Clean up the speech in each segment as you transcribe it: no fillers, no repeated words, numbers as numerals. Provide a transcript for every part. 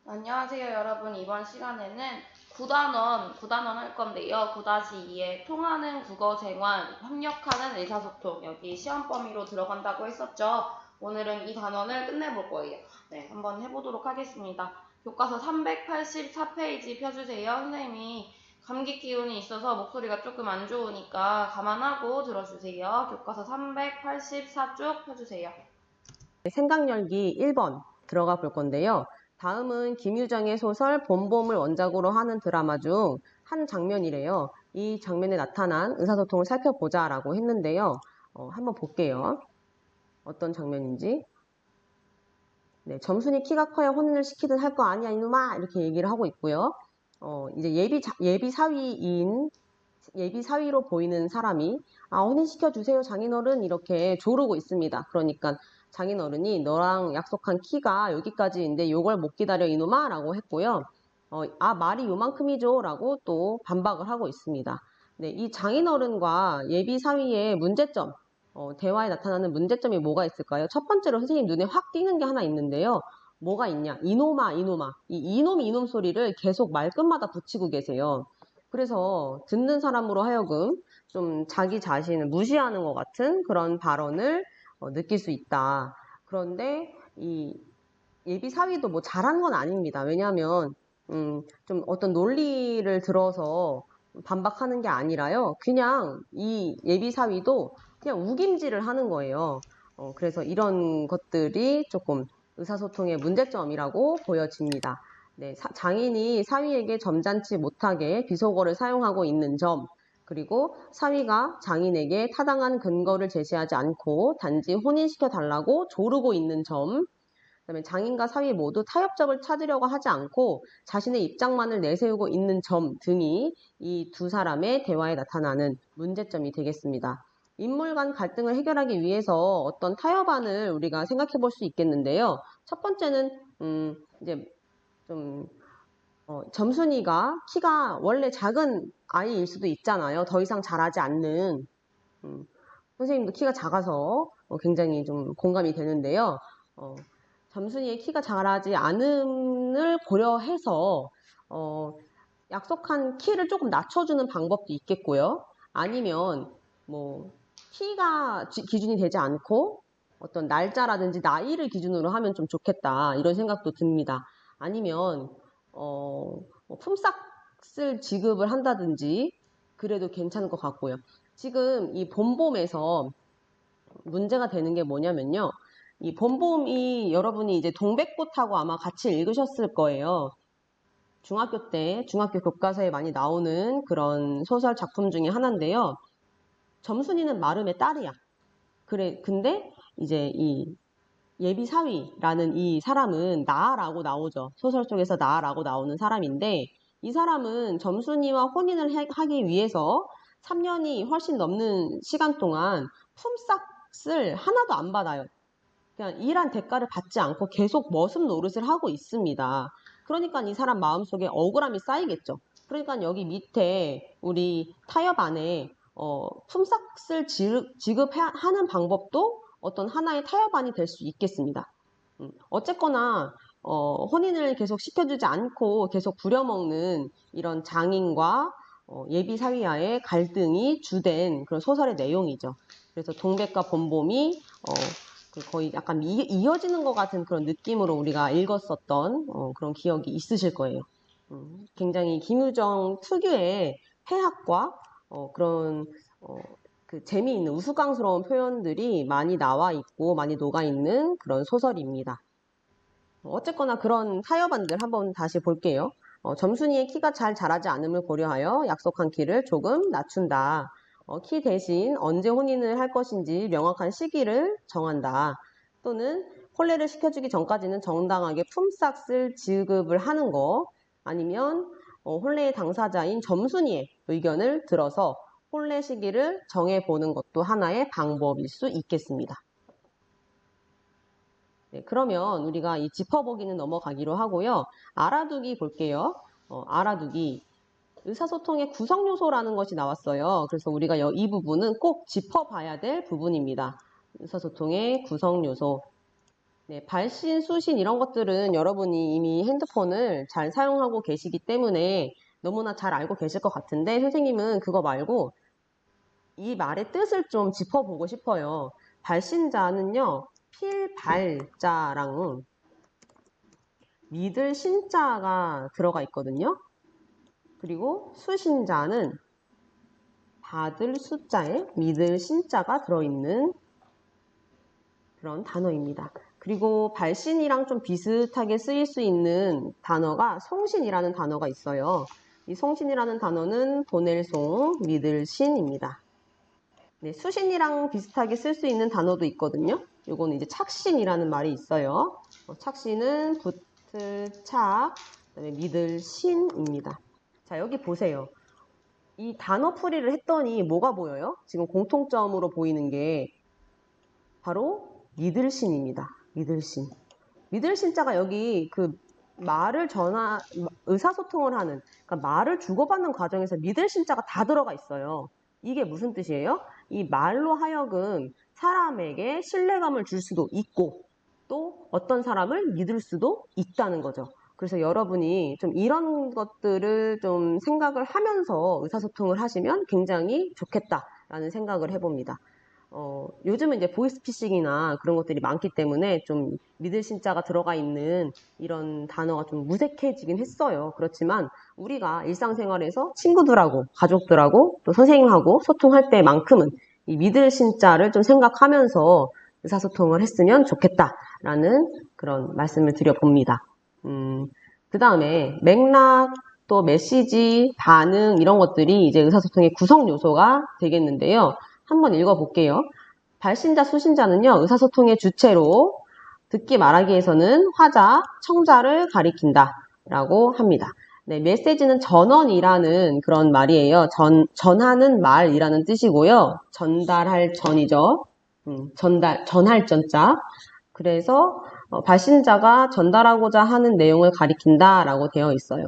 안녕하세요, 여러분. 이번 시간에는 9단원 할 건데요. 9-2에 통하는 국어 생활, 협력하는 의사소통, 여기 시험 범위로 들어간다고 했었죠. 오늘은 이 단원을 끝내볼 거예요. 네, 한번 해보도록 하겠습니다. 교과서 384페이지 펴주세요. 선생님이 감기 기운이 있어서 목소리가 조금 안 좋으니까 감안하고 들어주세요. 교과서 384쪽 펴주세요. 생각열기 1번 들어가 볼 건데요. 다음은 김유정의 소설 봄봄을 원작으로 하는 드라마 중 한 장면이래요. 이 장면에 나타난 의사소통을 살펴보자 라고 했는데요. 한번 볼게요. 어떤 장면인지. 네, 점순이 키가 커야 혼인을 시키든 할 거 아니야 이놈아 이렇게 얘기를 하고 있고요. 이제 예비 사위로 보이는 사람이 혼인시켜 주세요 장인어른 이렇게 조르고 있습니다. 그러니까 장인어른이 너랑 약속한 키가 여기까지인데 요걸 못 기다려 이놈아 라고 했고요. 말이 요만큼이죠 라고 또 반박을 하고 있습니다. 네, 이 장인어른과 예비 사위의 문제점, 대화에 나타나는 문제점이 뭐가 있을까요? 첫 번째로 선생님 눈에 확 띄는 게 하나 있는데요. 뭐가 있냐? 이놈아, 이놈아. 이 이놈, 이놈 소리를 계속 말끝마다 붙이고 계세요. 그래서 듣는 사람으로 하여금 좀 자기 자신을 무시하는 것 같은 그런 발언을 느낄 수 있다. 그런데 이 예비 사위도 뭐 잘한 건 아닙니다. 왜냐하면 좀 어떤 논리를 들어서 반박하는 게 아니라요. 그냥 이 예비 사위도 그냥 우김질을 하는 거예요. 그래서 이런 것들이 조금 의사소통의 문제점이라고 보여집니다. 네, 장인이 사위에게 점잖지 못하게 비속어를 사용하고 있는 점, 그리고 사위가 장인에게 타당한 근거를 제시하지 않고 단지 혼인시켜 달라고 조르고 있는 점, 그다음에 장인과 사위 모두 타협점을 찾으려고 하지 않고 자신의 입장만을 내세우고 있는 점 등이 이 두 사람의 대화에 나타나는 문제점이 되겠습니다. 인물 간 갈등을 해결하기 위해서 어떤 타협안을 우리가 생각해 볼 수 있겠는데요. 첫 번째는 이제 좀 점순이가 키가 원래 작은 아이일 수도 있잖아요. 더 이상 자라지 않는 선생님도 키가 작아서 굉장히 좀 공감이 되는데요. 점순이의 키가 자라지 않음을 고려해서 약속한 키를 조금 낮춰주는 방법도 있겠고요. 아니면 뭐 키가 기준이 되지 않고 어떤 날짜라든지 나이를 기준으로 하면 좀 좋겠다 이런 생각도 듭니다. 아니면 품삯을 지급을 한다든지 그래도 괜찮을 것 같고요. 지금 이 봄봄에서 문제가 되는 게 뭐냐면요. 이 봄봄이 여러분이 이제 동백꽃하고 아마 같이 읽으셨을 거예요. 중학교 때, 중학교 교과서에 많이 나오는 그런 소설 작품 중에 하나인데요. 점순이는 마름의 딸이야. 근데 이제 이 예비사위라는 이 사람은 나라고 나오죠. 소설 속에서 나라고 나오는 사람인데 이 사람은 점순이와 혼인을 하기 위해서 3년이 훨씬 넘는 시간 동안 품삯을 하나도 안 받아요. 그냥 일한 대가를 받지 않고 계속 머슴 노릇을 하고 있습니다. 그러니까 이 사람 마음속에 억울함이 쌓이겠죠. 그러니까 여기 밑에 우리 타협 안에 품삯을 지급하는 방법도 어떤 하나의 타협안이 될 수 있겠습니다. 어쨌거나 혼인을 계속 시켜주지 않고 계속 부려먹는 이런 장인과 예비 사위와의 갈등이 주된 그런 소설의 내용이죠. 그래서 동백과 봄봄이 거의 약간 이어지는 것 같은 그런 느낌으로 우리가 읽었었던 그런 기억이 있으실 거예요. 굉장히 김유정 특유의 해학과 그런 그 재미있는 우스꽝스러운 표현들이 많이 나와 있고 많이 녹아 있는 그런 소설입니다. 어쨌거나 그런 타협안들 한번 다시 볼게요. 점순이의 키가 잘 자라지 않음을 고려하여 약속한 키를 조금 낮춘다. 키 대신 언제 혼인을 할 것인지 명확한 시기를 정한다. 또는 혼례를 시켜주기 전까지는 정당하게 품삯을 지급을 하는 거, 아니면 혼례의 당사자인 점순이의 의견을 들어서 혼례 시기를 정해보는 것도 하나의 방법일 수 있겠습니다. 네, 그러면 우리가 이 짚어보기는 넘어가기로 하고요. 알아두기 볼게요. 알아두기. 의사소통의 구성요소라는 것이 나왔어요. 그래서 우리가 이 부분은 꼭 짚어봐야 될 부분입니다. 의사소통의 구성요소. 네, 발신, 수신 이런 것들은 여러분이 이미 핸드폰을 잘 사용하고 계시기 때문에 너무나 잘 알고 계실 것 같은데 선생님은 그거 말고 이 말의 뜻을 좀 짚어보고 싶어요. 발신자는요, 필발자랑 믿을 신자가 들어가 있거든요. 그리고 수신자는 받을 숫자에 믿을 신자가 들어있는 그런 단어입니다. 그리고 발신이랑 좀 비슷하게 쓰일 수 있는 단어가 송신이라는 단어가 있어요. 이 송신이라는 단어는 보낼 송, 믿을 신입니다. 네, 수신이랑 비슷하게 쓸 수 있는 단어도 있거든요. 요거는 이제 착신이라는 말이 있어요. 착신은 붙을 착, 그다음에 믿을 신입니다. 자, 여기 보세요. 이 단어 풀이를 했더니 뭐가 보여요? 지금 공통점으로 보이는 게 바로 믿을신입니다. 믿을신. 믿을신자가 여기 그 말을 의사소통을 하는, 그러니까 말을 주고받는 과정에서 믿을신자가 다 들어가 있어요. 이게 무슨 뜻이에요? 이 말로 하여금 사람에게 신뢰감을 줄 수도 있고 또 어떤 사람을 믿을 수도 있다는 거죠. 그래서 여러분이 좀 이런 것들을 좀 생각을 하면서 의사소통을 하시면 굉장히 좋겠다라는 생각을 해봅니다. 요즘은 이제 보이스피싱이나 그런 것들이 많기 때문에 좀 믿을 신자가 들어가 있는 이런 단어가 좀 무색해지긴 했어요. 그렇지만 우리가 일상생활에서 친구들하고 가족들하고 또 선생님하고 소통할 때만큼은 이 믿을 신자를 좀 생각하면서 의사소통을 했으면 좋겠다라는 그런 말씀을 드려봅니다. 그 다음에 맥락, 또 메시지, 반응 이런 것들이 이제 의사소통의 구성 요소가 되겠는데요. 한번 읽어볼게요. 발신자, 수신자는요, 의사소통의 주체로 듣기 말하기에서는 화자, 청자를 가리킨다 라고 합니다. 네, 메시지는 전원이라는 그런 말이에요. 전하는 말이라는 뜻이고요. 전달할 전이죠. 전할 전자. 그래서 발신자가 전달하고자 하는 내용을 가리킨다 라고 되어 있어요.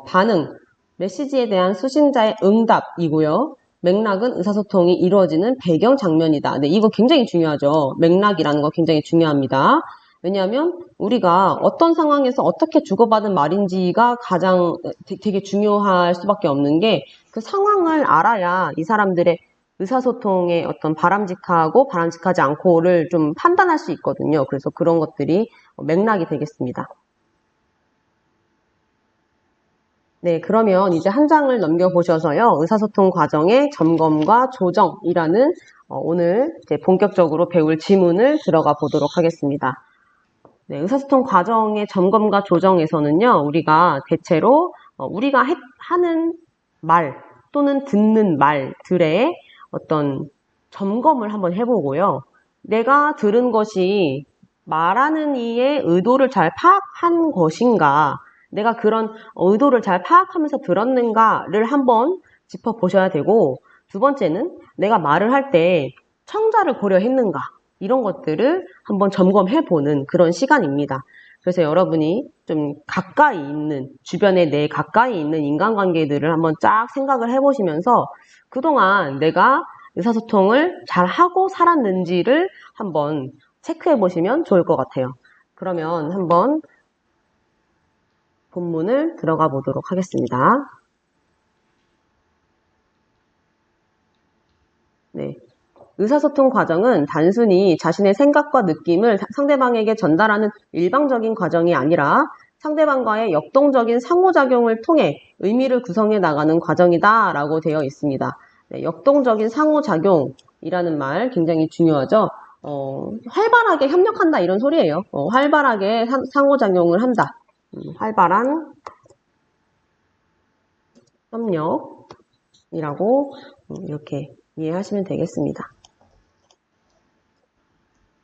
반응, 메시지에 대한 수신자의 응답이고요. 맥락은 의사소통이 이루어지는 배경 장면이다. 네, 이거 굉장히 중요하죠. 맥락이라는 거 굉장히 중요합니다. 왜냐하면 우리가 어떤 상황에서 어떻게 주고받은 말인지가 가장 되게 중요할 수밖에 없는 게 그 상황을 알아야 이 사람들의 의사소통의 어떤 바람직하고 바람직하지 않고를 좀 판단할 수 있거든요. 그래서 그런 것들이 맥락이 되겠습니다. 네, 그러면 이제 한 장을 넘겨보셔서요. 의사소통 과정의 점검과 조정이라는 오늘 이제 본격적으로 배울 지문을 들어가 보도록 하겠습니다. 네, 의사소통 과정의 점검과 조정에서는요. 우리가 대체로 우리가 하는 말 또는 듣는 말들의 어떤 점검을 한번 해보고요. 내가 들은 것이 말하는 이의 의도를 잘 파악한 것인가, 내가 그런 의도를 잘 파악하면서 들었는가를 한번 짚어보셔야 되고, 두 번째는 내가 말을 할 때 청자를 고려했는가, 이런 것들을 한번 점검해보는 그런 시간입니다. 그래서 여러분이 좀 가까이 있는, 주변에 내 가까이 있는 인간관계들을 한번 쫙 생각을 해보시면서 그동안 내가 의사소통을 잘 하고 살았는지를 한번 체크해 보시면 좋을 것 같아요. 그러면 한번 본문을 들어가 보도록 하겠습니다. 네. 의사소통 과정은 단순히 자신의 생각과 느낌을 상대방에게 전달하는 일방적인 과정이 아니라 상대방과의 역동적인 상호작용을 통해 의미를 구성해 나가는 과정이다 라고 되어 있습니다. 네, 역동적인 상호작용이라는 말 굉장히 중요하죠. 활발하게 협력한다 이런 소리예요. 활발하게 상호작용을 한다. 활발한 협력이라고 이렇게 이해하시면 되겠습니다.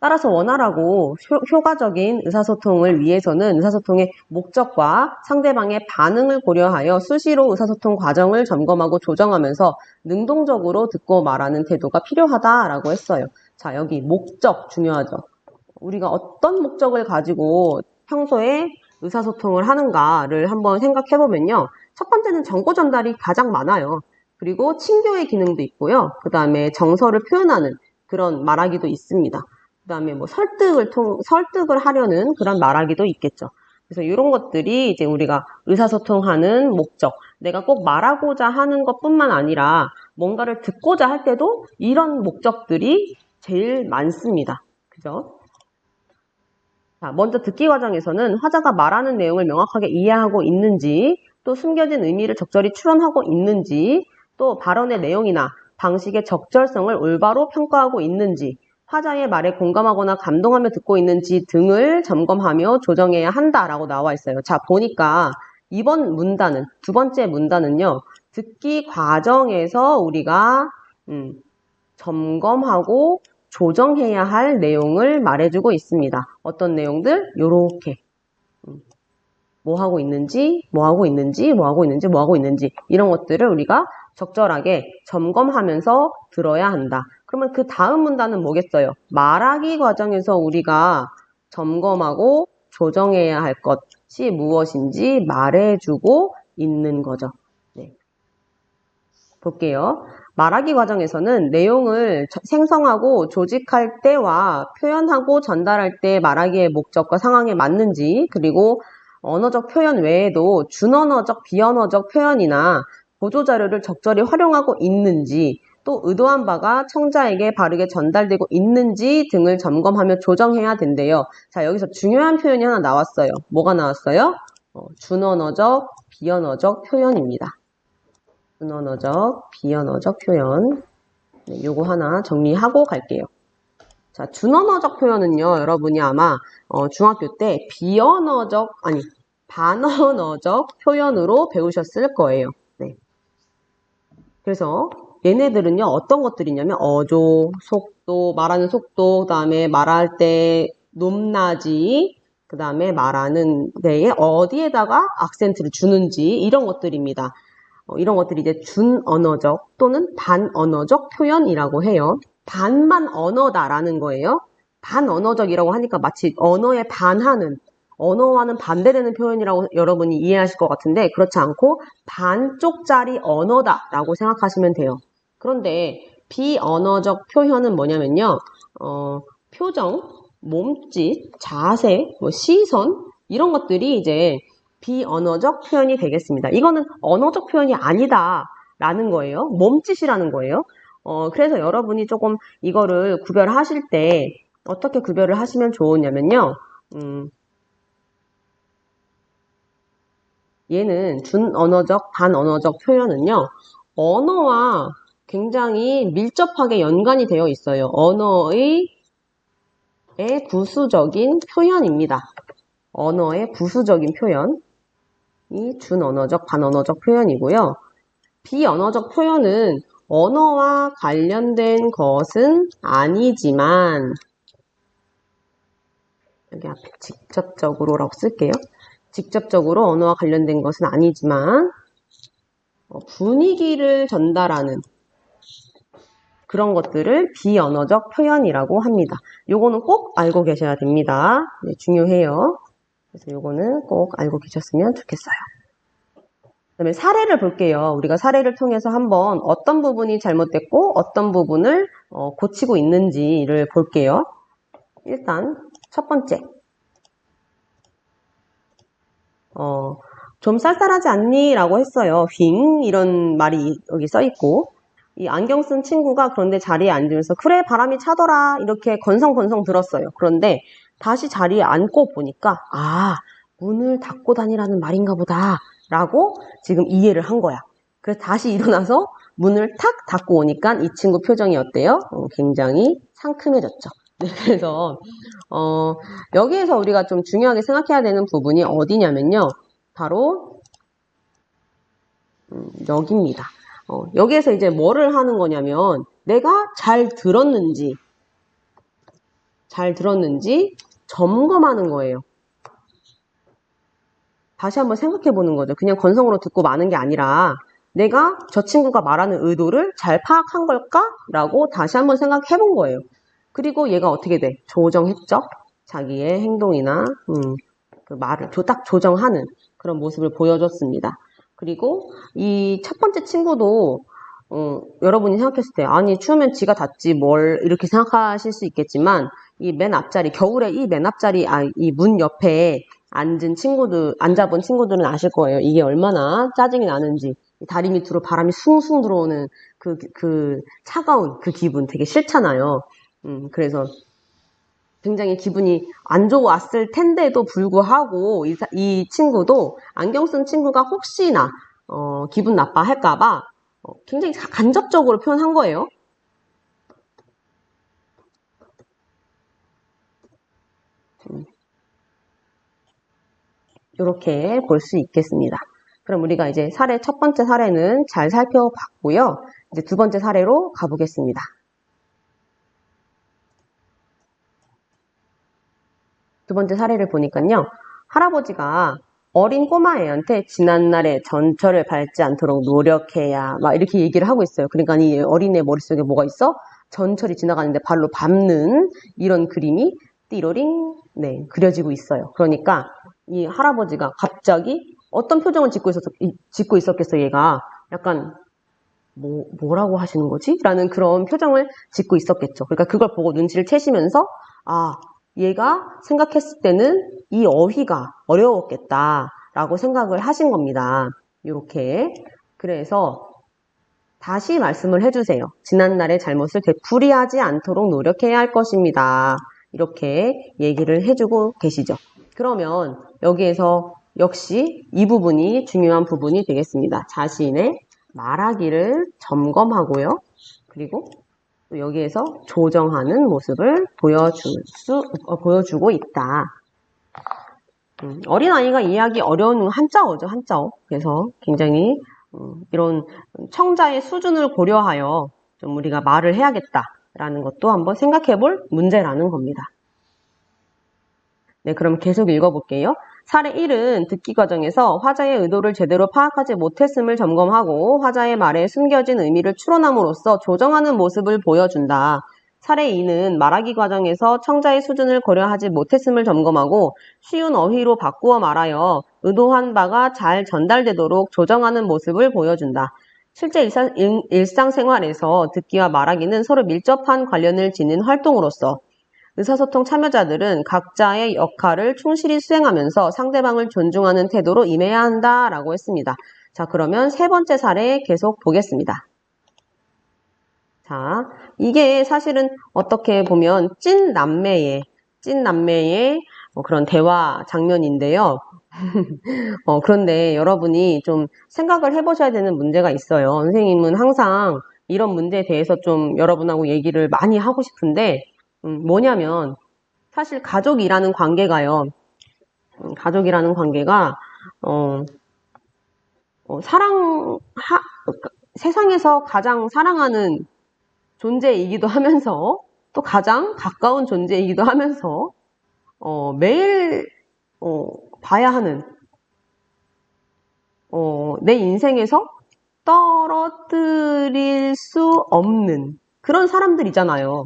따라서 원활하고 효과적인 의사소통을 위해서는 의사소통의 목적과 상대방의 반응을 고려하여 수시로 의사소통 과정을 점검하고 조정하면서 능동적으로 듣고 말하는 태도가 필요하다라고 했어요. 자, 여기 목적 중요하죠. 우리가 어떤 목적을 가지고 평소에 의사소통을 하는가를 한번 생각해보면요. 첫 번째는 정보 전달이 가장 많아요. 그리고 친교의 기능도 있고요. 그 다음에 정서를 표현하는 그런 말하기도 있습니다. 그다음에 뭐 설득을 하려는 그런 말하기도 있겠죠. 그래서 이런 것들이 이제 우리가 의사소통하는 목적, 내가 꼭 말하고자 하는 것뿐만 아니라 뭔가를 듣고자 할 때도 이런 목적들이 제일 많습니다. 그죠? 자, 먼저 듣기 과정에서는 화자가 말하는 내용을 명확하게 이해하고 있는지, 또 숨겨진 의미를 적절히 추론하고 있는지, 또 발언의 내용이나 방식의 적절성을 올바로 평가하고 있는지, 화자의 말에 공감하거나 감동하며 듣고 있는지 등을 점검하며 조정해야 한다라고 나와 있어요. 자, 보니까 이번 문단은, 두 번째 문단은요, 듣기 과정에서 우리가 점검하고 조정해야 할 내용을 말해주고 있습니다. 어떤 내용들? 요렇게 뭐 하고 있는지, 뭐 하고 있는지, 뭐 하고 있는지, 뭐 하고 있는지 이런 것들을 우리가 적절하게 점검하면서 들어야 한다. 그러면 그 다음 문단은 뭐겠어요? 말하기 과정에서 우리가 점검하고 조정해야 할 것이 무엇인지 말해주고 있는 거죠. 네. 볼게요. 말하기 과정에서는 내용을 생성하고 조직할 때와 표현하고 전달할 때 말하기의 목적과 상황에 맞는지, 그리고 언어적 표현 외에도 준언어적, 비언어적 표현이나 보조자료를 적절히 활용하고 있는지, 또 의도한 바가 청자에게 바르게 전달되고 있는지 등을 점검하며 조정해야 된대요. 자, 여기서 중요한 표현이 하나 나왔어요. 뭐가 나왔어요? 준언어적, 비언어적 표현입니다. 준언어적, 비언어적 표현. 네, 요거 하나 정리하고 갈게요. 자, 준언어적 표현은요, 여러분이 아마 중학교 때 반언어적 표현으로 배우셨을 거예요. 네. 그래서 얘네들은요, 어떤 것들이냐면 어조, 속도, 말하는 속도, 그 다음에 말할 때 높낮이, 그 다음에 말하는 데에 어디에다가 악센트를 주는지 이런 것들입니다. 이런 것들이 이제 준언어적 또는 반언어적 표현이라고 해요. 반만 언어다라는 거예요. 반언어적이라고 하니까 마치 언어에 반하는, 언어와는 반대되는 표현이라고 여러분이 이해하실 것 같은데 그렇지 않고 반쪽짜리 언어다라고 생각하시면 돼요. 그런데 비언어적 표현은 뭐냐면요. 표정, 몸짓, 자세, 뭐 시선 이런 것들이 이제 비언어적 표현이 되겠습니다. 이거는 언어적 표현이 아니다라는 거예요. 몸짓이라는 거예요. 그래서 여러분이 조금 이거를 구별하실 때 어떻게 구별을 하시면 좋으냐면요. 얘는 준언어적, 반언어적 표현은요. 언어와 굉장히 밀접하게 연관이 되어 있어요. 언어의 부수적인 표현입니다. 언어의 부수적인 표현. 이 준언어적, 반언어적 표현이고요. 비언어적 표현은 언어와 관련된 것은 아니지만 여기 앞에 직접적으로라고 쓸게요. 직접적으로 언어와 관련된 것은 아니지만 분위기를 전달하는 그런 것들을 비언어적 표현이라고 합니다. 요거는 꼭 알고 계셔야 됩니다. 네, 중요해요. 그래서 요거는 꼭 알고 계셨으면 좋겠어요. 그다음에 사례를 볼게요. 우리가 사례를 통해서 한번 어떤 부분이 잘못됐고 어떤 부분을 고치고 있는지를 볼게요. 일단 첫 번째. 좀 쌀쌀하지 않니? 라고 했어요. 휑 이런 말이 여기 써있고 이 안경 쓴 친구가 그런데 자리에 앉으면서 그래 바람이 차더라 이렇게 건성건성 들었어요. 그런데 다시 자리에 앉고 보니까 문을 닫고 다니라는 말인가 보다 라고 지금 이해를 한 거야. 그래서 다시 일어나서 문을 탁 닫고 오니까 이 친구 표정이 어때요? 굉장히 상큼해졌죠. 네, 그래서 여기에서 우리가 좀 중요하게 생각해야 되는 부분이 어디냐면요. 바로 여기입니다. 여기에서 이제 뭐를 하는 거냐면 내가 잘 들었는지 점검하는 거예요. 다시 한번 생각해 보는 거죠. 그냥 건성으로 듣고 마는 게 아니라 내가 저 친구가 말하는 의도를 잘 파악한 걸까? 라고 다시 한번 생각해 본 거예요. 그리고 얘가 어떻게 돼? 조정했죠? 자기의 행동이나 그 말을 딱 조정하는 그런 모습을 보여줬습니다. 그리고 이 첫 번째 친구도 여러분이 생각했을 때 아니 추우면 지가 닫지 뭘 이렇게 생각하실 수 있겠지만 이 맨 앞자리, 겨울에 이 맨 앞자리, 이 문 옆에 앉아본 친구들은 아실 거예요. 이게 얼마나 짜증이 나는지. 다리 밑으로 바람이 숭숭 들어오는 그 차가운 그 기분 되게 싫잖아요. 그래서 굉장히 기분이 안 좋았을 텐데도 불구하고 이 친구도 안경 쓴 친구가 혹시나 기분 나빠할까봐 굉장히 간접적으로 표현한 거예요. 이렇게 볼 수 있겠습니다. 그럼 우리가 이제 첫 번째 사례는 잘 살펴봤고요. 이제 두 번째 사례로 가보겠습니다. 두 번째 사례를 보니까요. 할아버지가 어린 꼬마애한테 지난날의 전철을 밟지 않도록 노력해야 막 이렇게 얘기를 하고 있어요. 그러니까 이 어린애 머릿속에 뭐가 있어? 전철이 지나가는데 발로 밟는 이런 그림이 띠로링 그려지고 있어요. 그러니까 이 할아버지가 갑자기 어떤 표정을 짓고 있었겠어, 얘가. 약간 뭐라고 하시는 거지? 라는 그런 표정을 짓고 있었겠죠. 그러니까 그걸 보고 눈치를 채시면서 얘가 생각했을 때는 이 어휘가 어려웠겠다라고 생각을 하신 겁니다. 이렇게. 그래서 다시 말씀을 해주세요. 지난날의 잘못을 되풀이하지 않도록 노력해야 할 것입니다. 이렇게 얘기를 해주고 계시죠. 그러면 여기에서 역시 이 부분이 중요한 부분이 되겠습니다. 자신의 말하기를 점검하고요. 그리고 또 여기에서 조정하는 모습을 보여주고 있다. 어린아이가 이해하기 어려운 한자어죠, 한자어. 그래서 굉장히 이런 청자의 수준을 고려하여 좀 우리가 말을 해야겠다라는 것도 한번 생각해 볼 문제라는 겁니다. 네, 그럼 계속 읽어볼게요. 사례 1은 듣기 과정에서 화자의 의도를 제대로 파악하지 못했음을 점검하고 화자의 말에 숨겨진 의미를 추론함으로써 조정하는 모습을 보여준다. 사례 2는 말하기 과정에서 청자의 수준을 고려하지 못했음을 점검하고 쉬운 어휘로 바꾸어 말하여 의도한 바가 잘 전달되도록 조정하는 모습을 보여준다. 실제 일상생활에서 듣기와 말하기는 서로 밀접한 관련을 지닌 활동으로서 의사소통 참여자들은 각자의 역할을 충실히 수행하면서 상대방을 존중하는 태도로 임해야 한다라고 했습니다. 자, 그러면 세 번째 사례 계속 보겠습니다. 자, 이게 사실은 어떻게 보면 찐 남매의 그런 대화 장면인데요. 그런데 여러분이 좀 생각을 해보셔야 되는 문제가 있어요. 선생님은 항상 이런 문제에 대해서 좀 여러분하고 얘기를 많이 하고 싶은데 뭐냐면 사실 가족이라는 관계가요. 세상에서 가장 사랑하는 존재이기도 하면서 또 가장 가까운 존재이기도 하면서 매일 봐야 하는 내 인생에서 떨어뜨릴 수 없는 그런 사람들이잖아요.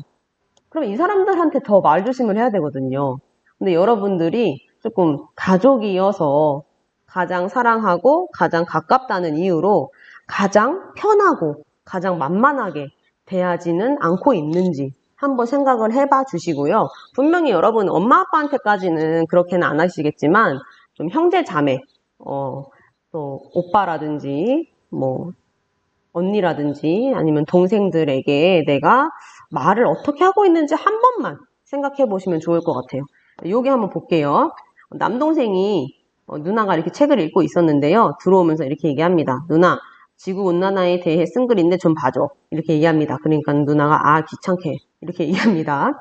그럼 이 사람들한테 더 말조심을 해야 되거든요. 근데 여러분들이 조금 가족이어서 가장 사랑하고 가장 가깝다는 이유로 가장 편하고 가장 만만하게 대하지는 않고 있는지 한번 생각을 해봐 주시고요. 분명히 여러분 엄마 아빠한테까지는 그렇게는 안 하시겠지만 좀 형제 자매, 또 오빠라든지 뭐 언니라든지 아니면 동생들에게 내가 말을 어떻게 하고 있는지 한 번만 생각해 보시면 좋을 것 같아요. 여기 한번 볼게요. 남동생이 누나가 이렇게 책을 읽고 있었는데요. 들어오면서 이렇게 얘기합니다. 누나, 지구온난화에 대해 쓴 글인데 좀 봐줘. 이렇게 얘기합니다. 그러니까 누나가 귀찮게 이렇게 얘기합니다.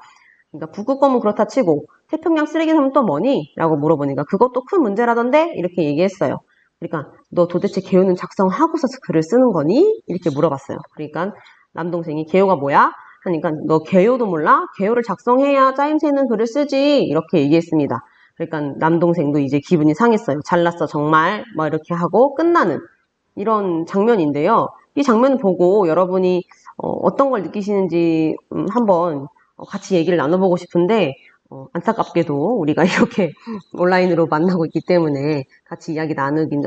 그러니까 북극곰은 그렇다 치고 태평양 쓰레기섬은 또 뭐니? 라고 물어보니까 그것도 큰 문제라던데? 이렇게 얘기했어요. 그러니까 너 도대체 개요는 작성하고서 글을 쓰는 거니? 이렇게 물어봤어요. 그러니까 남동생이 개요가 뭐야? 하니까 너 개요도 몰라? 개요를 작성해야 짜임새 있는 글을 쓰지. 이렇게 얘기했습니다. 그러니까 남동생도 이제 기분이 상했어요. 잘났어 정말 뭐 이렇게 하고 끝나는 이런 장면인데요. 이 장면을 보고 여러분이 어떤 걸 느끼시는지 한번 같이 얘기를 나눠보고 싶은데 안타깝게도 우리가 이렇게 온라인으로 만나고 있기 때문에 같이 이야기 나누기는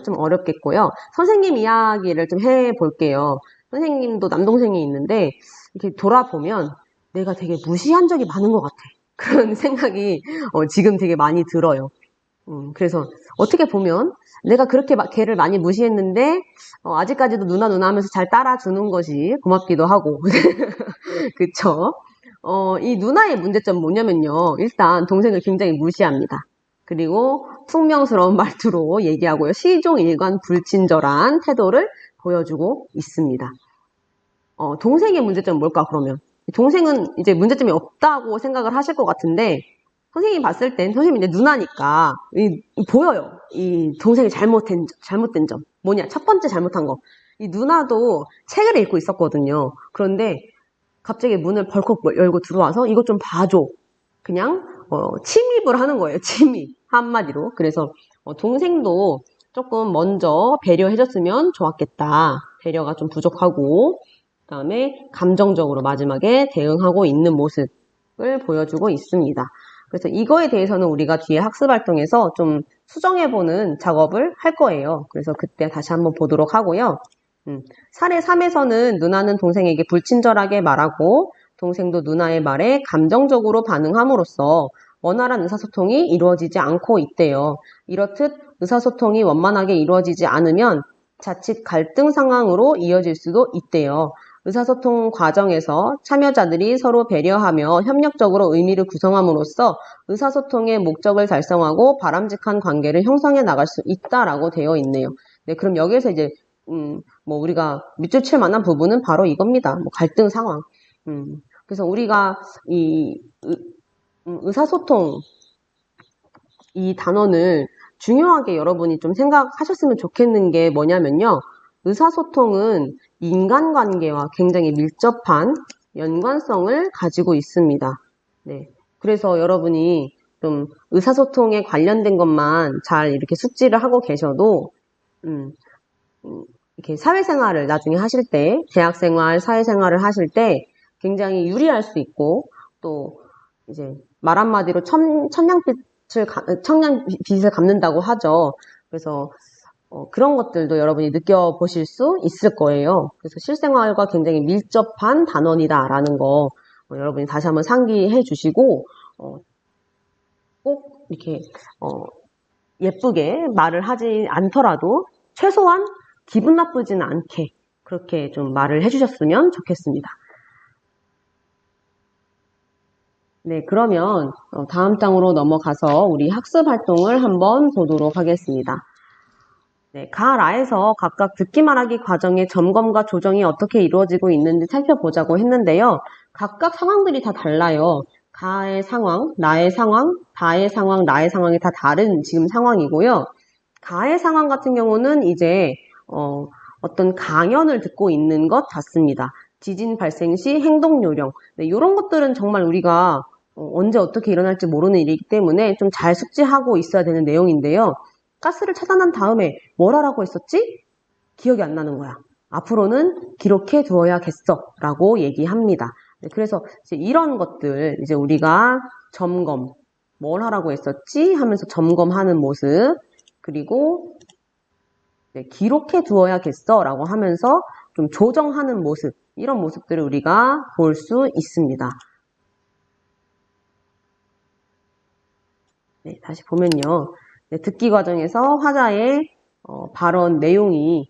좀 어렵겠고요. 선생님 이야기를 좀 해볼게요. 선생님도 남동생이 있는데 이렇게 돌아보면 내가 되게 무시한 적이 많은 것 같아. 그런 생각이 지금 되게 많이 들어요. 그래서 어떻게 보면 내가 그렇게 걔를 많이 무시했는데 아직까지도 누나 하면서 잘 따라주는 것이 고맙기도 하고 그쵸? 이 누나의 문제점 뭐냐면요. 일단 동생을 굉장히 무시합니다. 그리고 퉁명스러운 말투로 얘기하고요. 시종일관 불친절한 태도를 보여주고 있습니다. 동생의 문제점은 뭘까 그러면? 동생은 이제 문제점이 없다고 생각을 하실 것 같은데 선생님이 봤을 땐 선생님이 이제 누나니까 보여요. 이 동생이 잘못된 점. 뭐냐? 첫 번째 잘못한 거. 이 누나도 책을 읽고 있었거든요. 그런데 갑자기 문을 벌컥 열고 들어와서 이것 좀 봐줘. 그냥 침입을 하는 거예요. 침입. 한마디로. 그래서 동생도 조금 먼저 배려해줬으면 좋았겠다. 배려가 좀 부족하고 그다음에 감정적으로 마지막에 대응하고 있는 모습을 보여주고 있습니다. 그래서 이거에 대해서는 우리가 뒤에 학습활동에서 좀 수정해보는 작업을 할 거예요. 그래서 그때 다시 한번 보도록 하고요. 사례 3에서는 누나는 동생에게 불친절하게 말하고 동생도 누나의 말에 감정적으로 반응함으로써 원활한 의사소통이 이루어지지 않고 있대요. 이렇듯 의사소통이 원만하게 이루어지지 않으면 자칫 갈등 상황으로 이어질 수도 있대요. 의사소통 과정에서 참여자들이 서로 배려하며 협력적으로 의미를 구성함으로써 의사소통의 목적을 달성하고 바람직한 관계를 형성해 나갈 수 있다라고 되어 있네요. 네, 그럼 여기에서 이제 뭐 우리가 밑줄 칠 만한 부분은 바로 이겁니다. 뭐 갈등 상황. 그래서 우리가 이 의사소통 이 단어를 중요하게 여러분이 좀 생각하셨으면 좋겠는 게 뭐냐면요. 의사소통은 인간관계와 굉장히 밀접한 연관성을 가지고 있습니다. 네. 그래서 여러분이 좀 의사소통에 관련된 것만 잘 이렇게 숙지를 하고 계셔도, 이렇게 사회생활을 나중에 하실 때, 대학생활, 사회생활을 하실 때 굉장히 유리할 수 있고, 또 이제 말 한마디로 청량빛을 갚는다고 하죠. 그래서 그런 것들도 여러분이 느껴보실 수 있을 거예요. 그래서 실생활과 굉장히 밀접한 단원이다라는 거 여러분이 다시 한번 상기해 주시고 꼭 이렇게 예쁘게 말을 하지 않더라도 최소한 기분 나쁘지는 않게 그렇게 좀 말을 해주셨으면 좋겠습니다. 네, 그러면 다음 장으로 넘어가서 우리 학습 활동을 한번 보도록 하겠습니다. 네, 가라에서 각각 듣기 말하기 과정의 점검과 조정이 어떻게 이루어지고 있는지 살펴보자고 했는데요. 각각 상황들이 다 달라요. 가의 상황, 나의 상황, 다의 상황, 나의 상황이 다 다른 지금 상황이고요. 가의 상황 같은 경우는 이제 어떤 강연을 듣고 있는 것 같습니다. 지진 발생 시 행동 요령. 네, 이런 것들은 정말 우리가 언제 어떻게 일어날지 모르는 일이기 때문에 좀 잘 숙지하고 있어야 되는 내용인데요. 가스를 차단한 다음에 뭘 하라고 했었지? 기억이 안 나는 거야. 앞으로는 기록해 두어야겠어 라고 얘기합니다. 네, 그래서 이제 이런 것들 이제 우리가 점검, 뭘 하라고 했었지? 하면서 점검하는 모습, 그리고 기록해 두어야겠어 라고 하면서 좀 조정하는 모습, 이런 모습들을 우리가 볼 수 있습니다. 네, 다시 보면요. 네, 듣기 과정에서 화자의 발언 내용이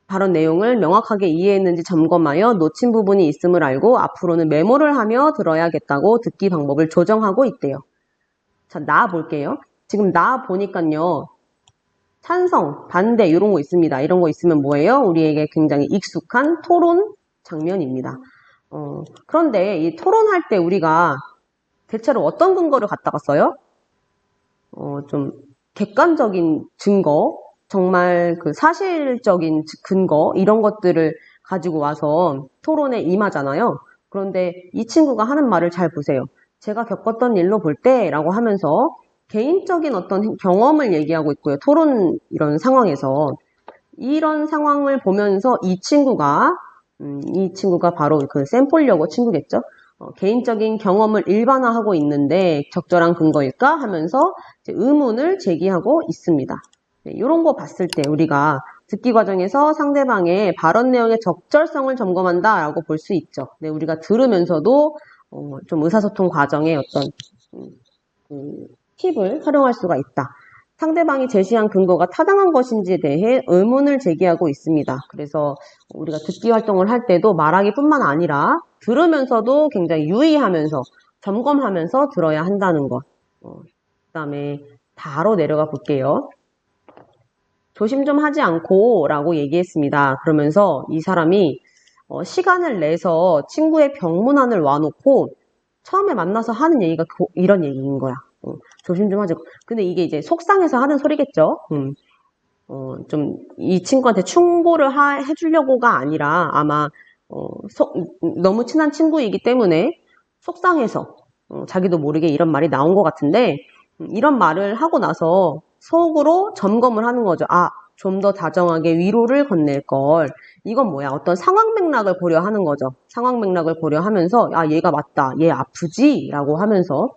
발언 내용을 명확하게 이해했는지 점검하여 놓친 부분이 있음을 알고 앞으로는 메모를 하며 들어야겠다고 듣기 방법을 조정하고 있대요. 자, 나 볼게요. 지금 나 보니까요. 찬성, 반대 이런 거 있습니다. 이런 거 있으면 뭐예요? 우리에게 굉장히 익숙한 토론 장면입니다. 그런데 이 토론할 때 우리가 대체로 어떤 근거를 갖다가 써요? 좀 객관적인 증거, 정말 그 사실적인 근거 이런 것들을 가지고 와서 토론에 임하잖아요. 그런데 이 친구가 하는 말을 잘 보세요. 제가 겪었던 일로 볼 때라고 하면서 개인적인 어떤 경험을 얘기하고 있고요. 토론 이런 상황에서 이런 상황을 보면서 이 친구가 바로 그 샘폴여고 친구겠죠. 개인적인 경험을 일반화하고 있는데 적절한 근거일까 하면서 이제 의문을 제기하고 있습니다. 네, 이런 거 봤을 때 우리가 듣기 과정에서 상대방의 발언 내용의 적절성을 점검한다라고 볼 수 있죠. 네, 우리가 들으면서도 좀 의사소통 과정에 어떤 팁을 활용할 수가 있다. 상대방이 제시한 근거가 타당한 것인지에 대해 의문을 제기하고 있습니다. 그래서 우리가 듣기 활동을 할 때도 말하기뿐만 아니라 들으면서도 굉장히 유의하면서 점검하면서 들어야 한다는 것. 그다음에 바로 내려가 볼게요. 조심 좀 하지 않고 라고 얘기했습니다. 그러면서 이 사람이 시간을 내서 친구의 병문안을 와놓고 처음에 만나서 하는 얘기가 이런 얘기인 거야. 조심 좀 하지. 근데 이게 이제 속상해서 하는 소리겠죠. 좀 이 친구한테 충고를 해주려고가 아니라 아마 너무 친한 친구이기 때문에 속상해서 자기도 모르게 이런 말이 나온 것 같은데 이런 말을 하고 나서 속으로 점검을 하는 거죠. 아, 좀 더 다정하게 위로를 건넬 걸. 이건 뭐야? 어떤 상황 맥락을 고려하는 거죠. 상황 맥락을 고려하면서 아, 얘가 맞다. 얘 아프지? 라고 하면서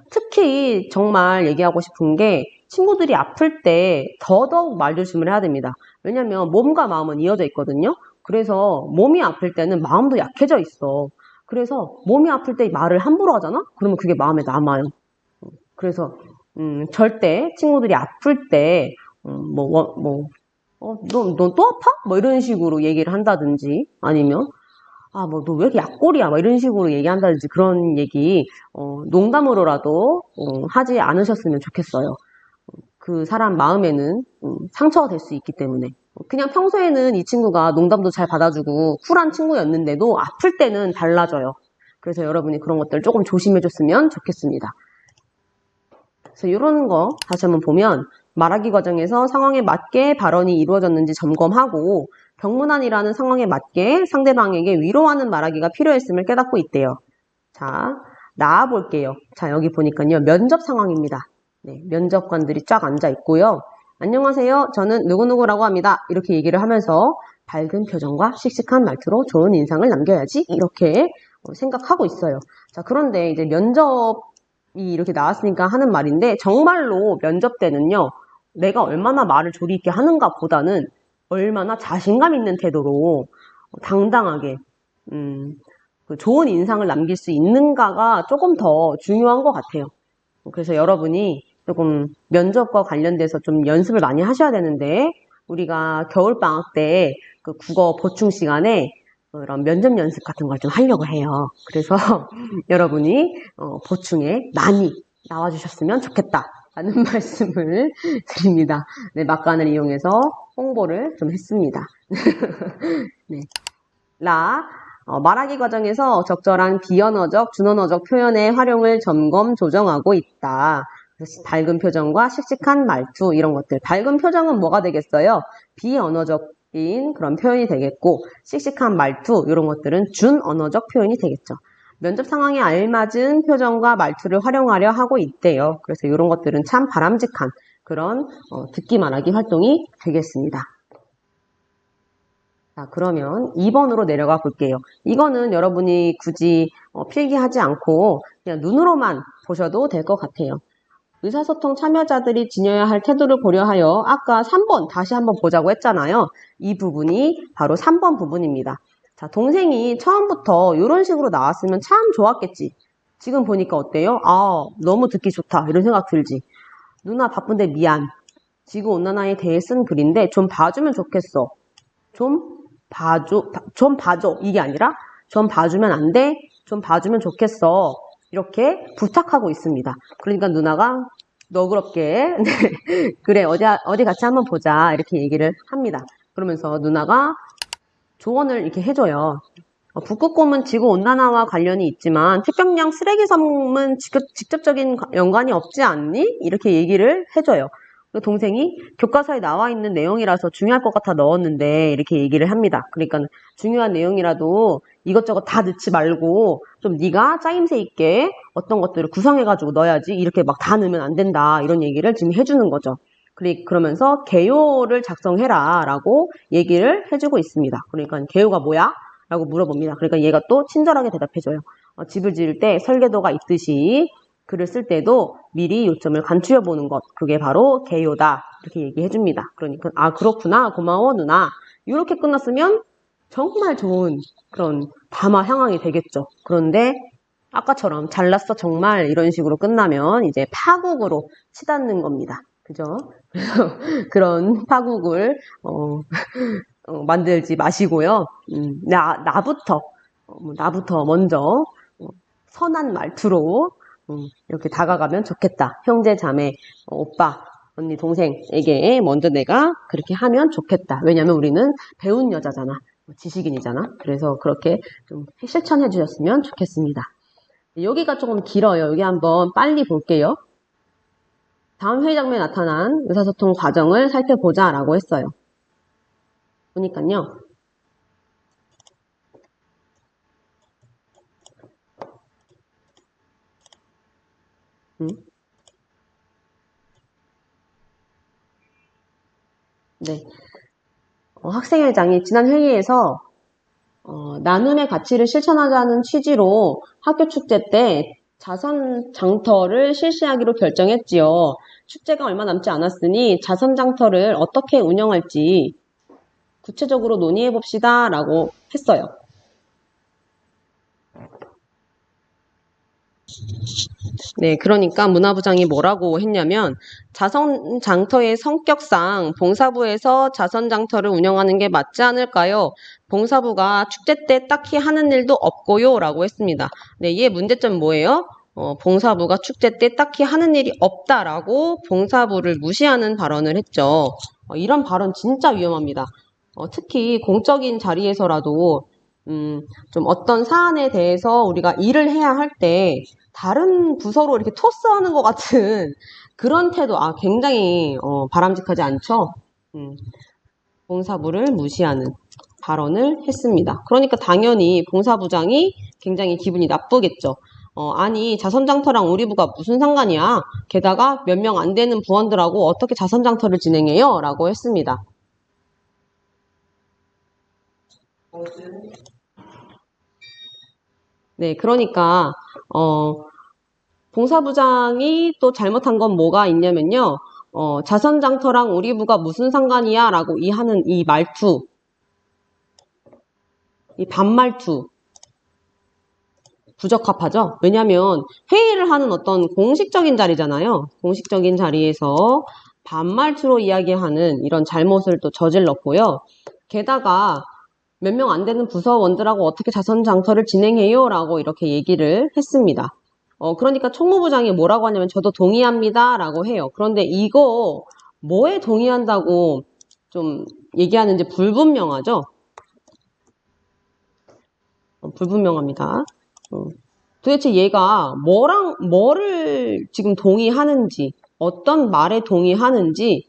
특히 정말 얘기하고 싶은 게 친구들이 아플 때 더더욱 말조심을 해야 됩니다. 왜냐면 몸과 마음은 이어져 있거든요. 그래서 몸이 아플 때는 마음도 약해져 있어. 그래서 몸이 아플 때 말을 함부로 하잖아? 그러면 그게 마음에 남아요. 그래서 절대 친구들이 아플 때 너 또 아파? 뭐 이런 식으로 얘기를 한다든지 아니면 뭐 너 왜 이렇게 약골이야? 뭐 이런 식으로 얘기한다든지 그런 얘기 농담으로라도 하지 않으셨으면 좋겠어요. 그 사람 마음에는 상처가 될 수 있기 때문에 그냥 평소에는 이 친구가 농담도 잘 받아주고 쿨한 친구였는데도 아플 때는 달라져요. 그래서 여러분이 그런 것들 조금 조심해줬으면 좋겠습니다. 그래서 이런 거 다시 한번 보면 말하기 과정에서 상황에 맞게 발언이 이루어졌는지 점검하고 병문안이라는 상황에 맞게 상대방에게 위로하는 말하기가 필요했음을 깨닫고 있대요. 자, 나와 볼게요. 자, 여기 보니까요. 면접 상황입니다. 네, 면접관들이 쫙 앉아 있고요. 안녕하세요. 저는 누구누구라고 합니다. 이렇게 얘기를 하면서 밝은 표정과 씩씩한 말투로 좋은 인상을 남겨야지 이렇게 생각하고 있어요. 자, 그런데 이제 면접이 이렇게 나왔으니까 하는 말인데 정말로 면접 때는요. 내가 얼마나 말을 조리 있게 하는가 보다는 얼마나 자신감 있는 태도로 당당하게 그 좋은 인상을 남길 수 있는가가 조금 더 중요한 것 같아요. 그래서 여러분이 조금 면접과 관련돼서 좀 연습을 많이 하셔야 되는데 우리가 겨울방학 때 그 국어 보충 시간에 그런 면접 연습 같은 걸 좀 하려고 해요. 그래서 여러분이 보충에 많이 나와주셨으면 좋겠다 라는 말씀을 드립니다. 네, 막간을 이용해서 홍보를 좀 했습니다. 네. 말하기 과정에서 적절한 비언어적, 준언어적 표현의 활용을 점검, 조정하고 있다. 밝은 표정과 씩씩한 말투 이런 것들. 밝은 표정은 뭐가 되겠어요? 비언어적인 그런 표현이 되겠고 씩씩한 말투 이런 것들은 준언어적 표현이 되겠죠. 면접 상황에 알맞은 표정과 말투를 활용하려 하고 있대요. 그래서 이런 것들은 참 바람직한 그런 듣기 말하기 활동이 되겠습니다. 자, 그러면 2번으로 내려가 볼게요. 이거는 여러분이 굳이 필기하지 않고 그냥 눈으로만 보셔도 될 것 같아요. 의사소통 참여자들이 지녀야 할 태도를 고려하여 아까 3번 다시 한번 보자고 했잖아요. 이 부분이 바로 3번 부분입니다. 자, 동생이 처음부터 이런 식으로 나왔으면 참 좋았겠지. 지금 보니까 어때요? 아, 너무 듣기 좋다. 이런 생각 들지. 누나 바쁜데 미안. 지구온난화에 대해 쓴 글인데 좀 봐주면 좋겠어. 좀 봐줘. 이게 아니라 좀 봐주면 안 돼? 좀 봐주면 좋겠어. 이렇게 부탁하고 있습니다. 그러니까 누나가 너그럽게 그래 어디 같이 한번 보자 이렇게 얘기를 합니다. 그러면서 누나가 조언을 이렇게 해줘요. 북극곰은 지구온난화와 관련이 있지만 태평양 쓰레기 섬은 직접적인 연관이 없지 않니? 이렇게 얘기를 해줘요. 동생이 교과서에 나와 있는 내용이라서 중요할 것 같아 넣었는데 이렇게 얘기를 합니다. 그러니까 중요한 내용이라도 이것저것 다 넣지 말고 좀 네가 짜임새 있게 어떤 것들을 구성해가지고 넣어야지 이렇게 막 다 넣으면 안 된다 이런 얘기를 지금 해주는 거죠. 그러면서 개요를 작성해라 라고 얘기를 해주고 있습니다. 그러니까 개요가 뭐야? 라고 물어봅니다. 그러니까 얘가 또 친절하게 대답해줘요. 집을 지을 때 설계도가 있듯이 글을 쓸 때도 미리 요점을 간추려 보는 것, 그게 바로 개요다. 이렇게 얘기해 줍니다. 그러니까 아 그렇구나, 고마워 누나. 이렇게 끝났으면 정말 좋은 그런 담화 상황이 되겠죠. 그런데 아까처럼 잘났어 정말 이런 식으로 끝나면 이제 파국으로 치닫는 겁니다. 그죠? 그래서 그런 파국을 만들지 마시고요. 나부터 먼저 선한 말투로 이렇게 다가가면 좋겠다. 형제, 자매, 오빠, 언니, 동생에게 먼저 내가 그렇게 하면 좋겠다. 왜냐면 우리는 배운 여자잖아. 지식인이잖아. 그래서 그렇게 좀 실천해 주셨으면 좋겠습니다. 여기가 조금 길어요. 여기 한번 빨리 볼게요. 다음 회의 장면에 나타난 의사소통 과정을 살펴보자 라고 했어요. 보니까요. 네. 학생회장이 지난 회의에서 나눔의 가치를 실천하자는 취지로 학교 축제 때 자선 장터를 실시하기로 결정했지요. 축제가 얼마 남지 않았으니 자선 장터를 어떻게 운영할지 구체적으로 논의해 봅시다 라고 했어요. 네, 그러니까 문화부장이 뭐라고 했냐면 자선 장터의 성격상 봉사부에서 자선 장터를 운영하는 게 맞지 않을까요? 봉사부가 축제 때 딱히 하는 일도 없고요 라고 했습니다. 네, 얘 문제점 뭐예요? 봉사부가 축제 때 딱히 하는 일이 없다라고 봉사부를 무시하는 발언을 했죠. 이런 발언 진짜 위험합니다. 특히 공적인 자리에서라도 좀 어떤 사안에 대해서 우리가 일을 해야 할 때 다른 부서로 이렇게 토스하는 것 같은 그런 태도, 굉장히 바람직하지 않죠. 봉사부를 무시하는 발언을 했습니다. 그러니까 당연히 봉사부장이 굉장히 기분이 나쁘겠죠. 아니 자선장터랑 우리 부가 무슨 상관이야. 게다가 몇 명 안 되는 부원들하고 어떻게 자선장터를 진행해요? 라고 했습니다. 네, 그러니까 봉사부장이 또 잘못한 건 뭐가 있냐면요. 자선장터랑 우리 부가 무슨 상관이야? 라고 하는 이 말투, 이 반말투 부적합하죠? 왜냐하면 회의를 하는 어떤 공식적인 자리잖아요. 공식적인 자리에서 반말투로 이야기하는 이런 잘못을 또 저질렀고요. 게다가 몇 명 안 되는 부서원들하고 어떻게 자선장터를 진행해요? 라고 이렇게 얘기를 했습니다. 그러니까 총무부장이 뭐라고 하냐면 저도 동의합니다 라고 해요. 그런데 이거 뭐에 동의한다고 좀 얘기하는지 불분명하죠? 불분명합니다. 도대체 얘가 뭐를 지금 동의하는지, 어떤 말에 동의하는지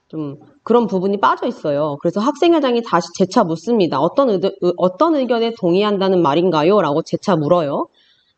좀 그런 부분이 빠져 있어요. 그래서 학생회장이 다시 재차 묻습니다. 어떤 의견에 동의한다는 말인가요? 라고 재차 물어요.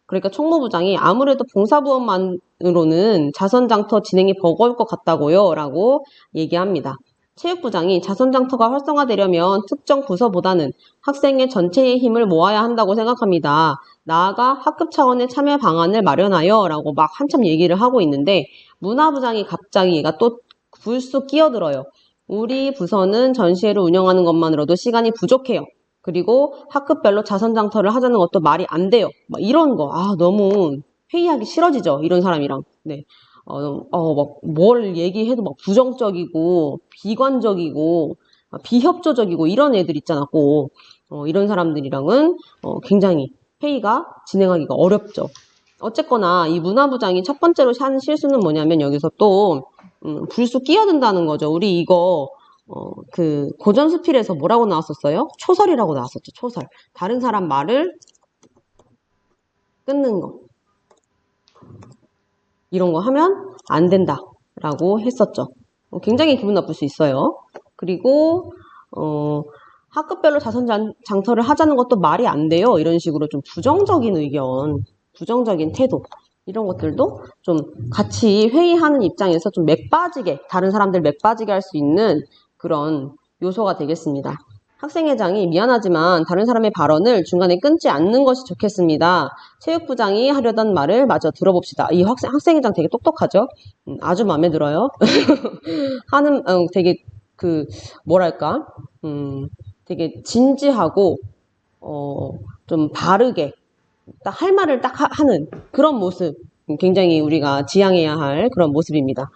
그러니까 총무부장이 아무래도 봉사부원만으로는 자선장터 진행이 버거울 것 같다고요. 라고 얘기합니다. 체육부장이 자선장터가 활성화되려면 특정 부서보다는 학생의 전체의 힘을 모아야 한다고 생각합니다. 나아가 학급 차원의 참여 방안을 마련하여 라고 막 한참 얘기를 하고 있는데 문화부장이 갑자기 얘가 또 불쑥 끼어들어요. 우리 부서는 전시회를 운영하는 것만으로도 시간이 부족해요. 그리고 학급별로 자선장터를 하자는 것도 말이 안 돼요. 막 이런 거. 너무 회의하기 싫어지죠. 이런 사람이랑. 네. 뭘 얘기해도 막 부정적이고, 비관적이고, 비협조적이고, 이런 애들 있잖아, 꼭. 이런 사람들이랑은, 굉장히 회의가 진행하기가 어렵죠. 어쨌거나, 이 문화부장이 첫 번째로 한 실수는 뭐냐면, 여기서 또, 불쑥 끼어든다는 거죠. 우리 이거, 그, 고전수필에서 뭐라고 나왔었어요? 초설이라고 나왔었죠, 초설. 다른 사람 말을 끊는 거. 이런 거 하면 안 된다라고 했었죠. 굉장히 기분 나쁠 수 있어요. 그리고 학급별로 자선장터를 하자는 것도 말이 안 돼요. 이런 식으로 좀 부정적인 의견, 부정적인 태도 이런 것들도 좀 같이 회의하는 입장에서 좀 맥 빠지게, 다른 사람들 맥 빠지게 할 수 있는 그런 요소가 되겠습니다. 학생회장이 미안하지만 다른 사람의 발언을 중간에 끊지 않는 것이 좋겠습니다. 체육부장이 하려던 말을 마저 들어봅시다. 이 학생회장 되게 똑똑하죠? 아주 마음에 들어요. 되게 뭐랄까, 되게 진지하고, 좀 바르게, 딱 할 말을 딱 하는 그런 모습. 굉장히 우리가 지향해야 할 그런 모습입니다.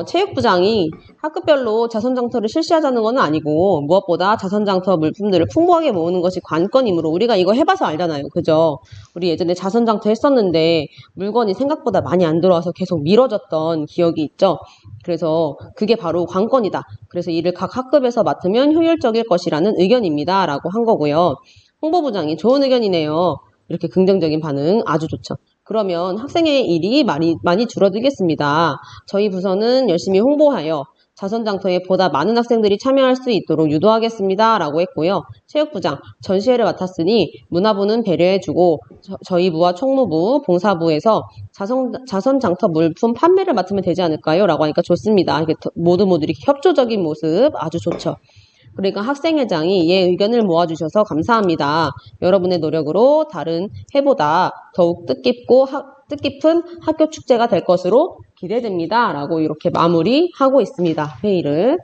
체육부장이 학급별로 자선장터를 실시하자는 건 아니고 무엇보다 자선장터 물품들을 풍부하게 모으는 것이 관건이므로 우리가 이거 해봐서 알잖아요. 그죠? 우리 예전에 자선장터 했었는데 물건이 생각보다 많이 안 들어와서 계속 미뤄졌던 기억이 있죠. 그래서 그게 바로 관건이다. 그래서 이를 각 학급에서 맡으면 효율적일 것이라는 의견입니다. 라고 한 거고요. 홍보부장이 좋은 의견이네요. 이렇게 긍정적인 반응 아주 좋죠. 그러면 학생의 일이 많이 줄어들겠습니다. 저희 부서는 열심히 홍보하여 자선장터에 보다 많은 학생들이 참여할 수 있도록 유도하겠습니다. 라고 했고요. 체육부장, 전시회를 맡았으니 문화부는 배려해주고 저희 부와 총무부, 봉사부에서 자선장터 물품 판매를 맡으면 되지 않을까요? 라고 하니까 좋습니다. 이렇게 모두 이렇게 협조적인 모습 아주 좋죠. 그러니까 학생회장이 의견을 모아주셔서 감사합니다. 여러분의 노력으로 다른 해보다 더욱 뜻깊은 학교 축제가 될 것으로 기대됩니다. 라고 이렇게 마무리하고 있습니다. 회의를.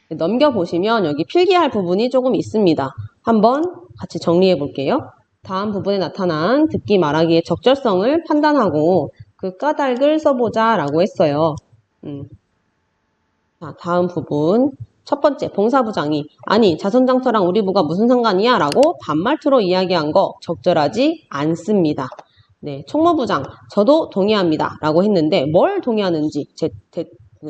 넘겨보시면 여기 필기할 부분이 조금 있습니다. 한번 같이 정리해 볼게요. 다음 부분에 나타난 듣기 말하기의 적절성을 판단하고 그 까닭을 써보자 라고 했어요. 자, 다음 부분. 첫 번째, 봉사부장이 아니 자선장터랑 우리 부가 무슨 상관이야? 라고 반말투로 이야기한 거 적절하지 않습니다. 네, 총무부장 저도 동의합니다. 라고 했는데 뭘 동의하는지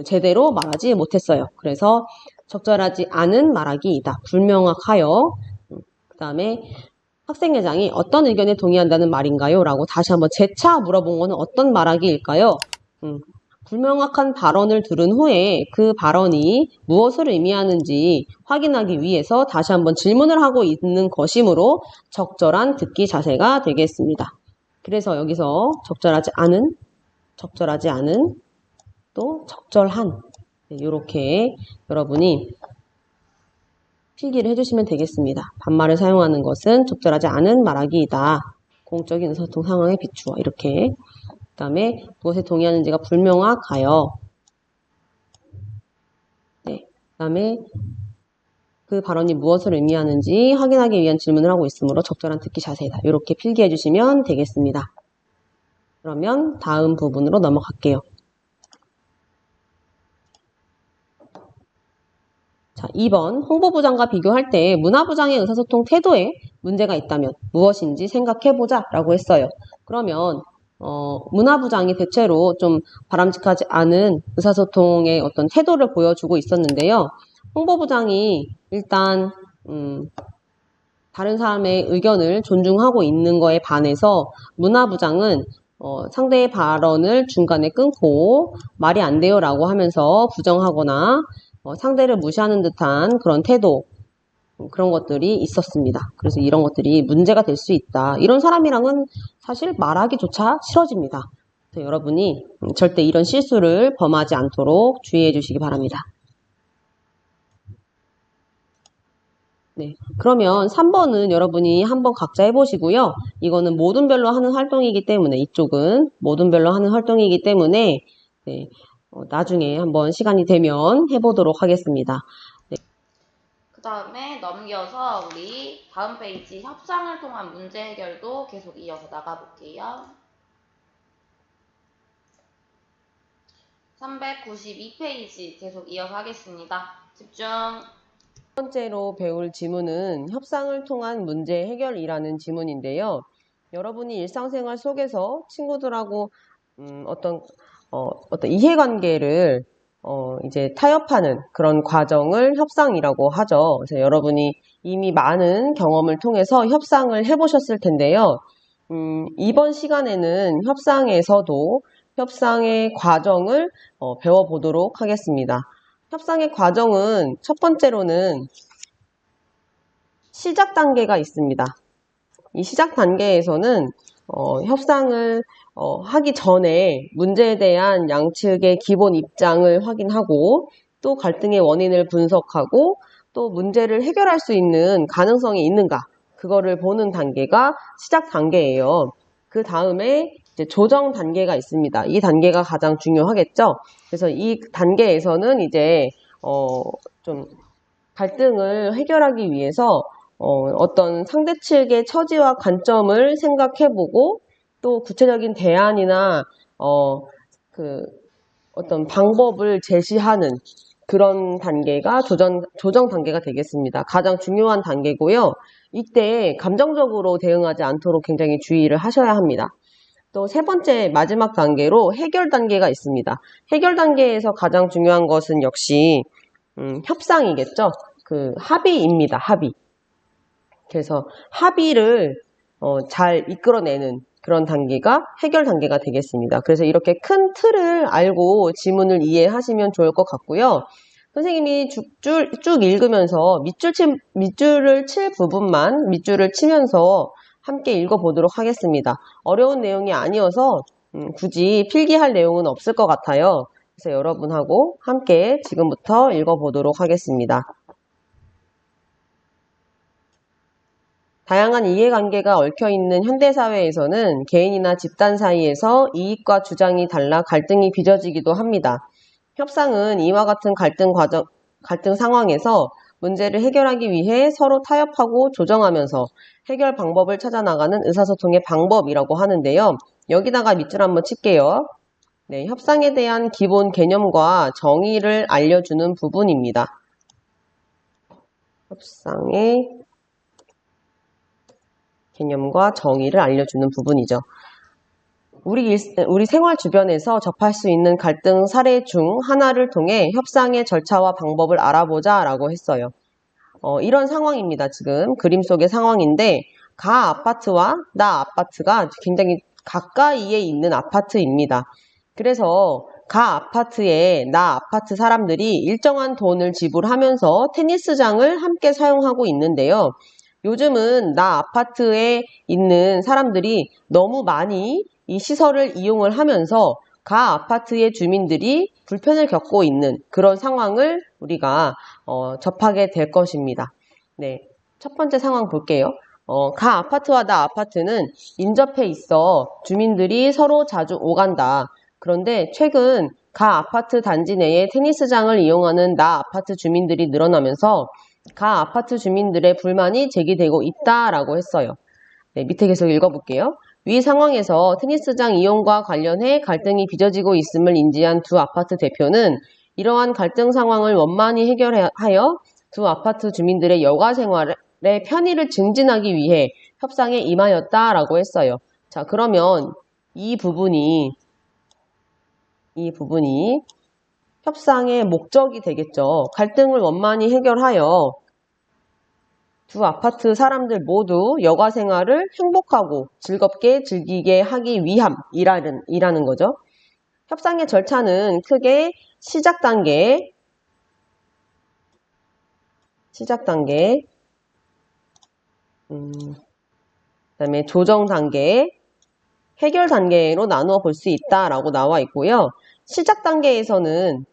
제대로 말하지 못했어요. 그래서 적절하지 않은 말하기이다. 불명확하여. 그 다음에 학생회장이 어떤 의견에 동의한다는 말인가요? 라고 다시 한번 재차 물어본 거는 어떤 말하기일까요? 불명확한 발언을 들은 후에 그 발언이 무엇을 의미하는지 확인하기 위해서 다시 한번 질문을 하고 있는 것이므로 적절한 듣기 자세가 되겠습니다. 그래서 여기서 적절하지 않은, 또 적절한 이렇게 여러분이 필기를 해주시면 되겠습니다. 반말을 사용하는 것은 적절하지 않은 말하기이다. 공적인 의사소통 상황에 비추어 이렇게 그 다음에 무엇에 동의하는지가 불명확하여 네, 그 다음에 그 발언이 무엇을 의미하는지 확인하기 위한 질문을 하고 있으므로 적절한 듣기 자세이다. 이렇게 필기해 주시면 되겠습니다. 그러면 다음 부분으로 넘어갈게요. 자, 2번 홍보부장과 비교할 때 문화부장의 의사소통 태도에 문제가 있다면 무엇인지 생각해보자 라고 했어요. 그러면 문화부장이 대체로 좀 바람직하지 않은 의사소통의 어떤 태도를 보여주고 있었는데요. 홍보부장이 일단 다른 사람의 의견을 존중하고 있는 거에 반해서 문화부장은 상대의 발언을 중간에 끊고 말이 안 돼요 라고 하면서 부정하거나 상대를 무시하는 듯한 그런 태도 그런 것들이 있었습니다. 그래서 이런 것들이 문제가 될 수 있다. 이런 사람이랑은 사실 말하기조차 싫어집니다. 그래서 여러분이 절대 이런 실수를 범하지 않도록 주의해 주시기 바랍니다. 네, 그러면 3번은 여러분이 한번 각자 해보시고요. 이거는 모둠별로 하는 활동이기 때문에 이쪽은 모둠별로 하는 활동이기 때문에 네, 나중에 한번 시간이 되면 해보도록 하겠습니다. 네. 그 다음에 넘겨서 우리 다음 페이지 협상을 통한 문제 해결도 계속 이어서 나가볼게요. 392페이지 계속 이어서 하겠습니다. 집중! 첫 번째로 배울 지문은 협상을 통한 문제 해결이라는 지문인데요. 여러분이 일상생활 속에서 친구들하고 어떤 이해관계를 이제 타협하는 그런 과정을 협상이라고 하죠. 그래서 여러분이 이미 많은 경험을 통해서 협상을 해보셨을 텐데요. 이번 시간에는 협상에서도 협상의 과정을 배워보도록 하겠습니다. 협상의 과정은 첫 번째로는 시작 단계가 있습니다. 이 시작 단계에서는 협상을 하기 전에 문제에 대한 양측의 기본 입장을 확인하고 또 갈등의 원인을 분석하고 또 문제를 해결할 수 있는 가능성이 있는가, 그거를 보는 단계가 시작 단계예요. 그 다음에 이제 조정 단계가 있습니다. 이 단계가 가장 중요하겠죠. 그래서 이 단계에서는 이제 좀 갈등을 해결하기 위해서 어떤 상대 측의 처지와 관점을 생각해보고 또 구체적인 대안이나 어떤 방법을 제시하는 그런 단계가 조정 단계가 되겠습니다. 가장 중요한 단계고요. 이때 감정적으로 대응하지 않도록 굉장히 주의를 하셔야 합니다. 또 세 번째 마지막 단계로 해결 단계가 있습니다. 해결 단계에서 가장 중요한 것은 역시 협상이겠죠. 그 합의입니다. 합의. 그래서 합의를 잘 이끌어내는 그런 단계가 해결 단계가 되겠습니다. 그래서 이렇게 큰 틀을 알고 지문을 이해하시면 좋을 것 같고요. 선생님이 쭉 읽으면서 밑줄을 칠 부분만 밑줄을 치면서 함께 읽어보도록 하겠습니다. 어려운 내용이 아니어서 굳이 필기할 내용은 없을 것 같아요. 그래서 여러분하고 함께 지금부터 읽어보도록 하겠습니다. 다양한 이해관계가 얽혀있는 현대사회에서는 개인이나 집단 사이에서 이익과 주장이 달라 갈등이 빚어지기도 합니다. 협상은 이와 같은 갈등 상황에서 문제를 해결하기 위해 서로 타협하고 조정하면서 해결 방법을 찾아 나가는 의사소통의 방법이라고 하는데요. 여기다가 밑줄 한번 칠게요. 네, 협상에 대한 기본 개념과 정의를 알려주는 부분입니다. 협상의 개념과 정의를 알려주는 부분이죠. 우리 생활 주변에서 접할 수 있는 갈등 사례 중 하나를 통해 협상의 절차와 방법을 알아보자 라고 했어요. 이런 상황입니다. 지금 그림 속의 상황인데 가 아파트와 나 아파트가 굉장히 가까이에 있는 아파트입니다. 그래서 가 아파트에 나 아파트 사람들이 일정한 돈을 지불하면서 테니스장을 함께 사용하고 있는데요. 요즘은 나 아파트에 있는 사람들이 너무 많이 이 시설을 이용을 하면서 가 아파트의 주민들이 불편을 겪고 있는 그런 상황을 우리가 접하게 될 것입니다. 네, 첫 번째 상황 볼게요. 가 아파트와 나 아파트는 인접해 있어 주민들이 서로 자주 오간다. 그런데 최근 가 아파트 단지 내에 테니스장을 이용하는 나 아파트 주민들이 늘어나면서 가 아파트 주민들의 불만이 제기되고 있다라고 했어요. 네, 밑에 계속 읽어볼게요. 위 상황에서 테니스장 이용과 관련해 갈등이 빚어지고 있음을 인지한 두 아파트 대표는 이러한 갈등 상황을 원만히 해결하여 두 아파트 주민들의 여가 생활의 편의를 증진하기 위해 협상에 임하였다라고 했어요. 자, 그러면 이 부분이 협상의 목적이 되겠죠. 갈등을 원만히 해결하여 두 아파트 사람들 모두 여가 생활을 행복하고 즐겁게 즐기게 하기 위함이라는 거죠. 협상의 절차는 크게 시작 단계, 그다음에 조정 단계, 해결 단계로 나누어 볼 수 있다라고 나와 있고요. 시작 단계에서는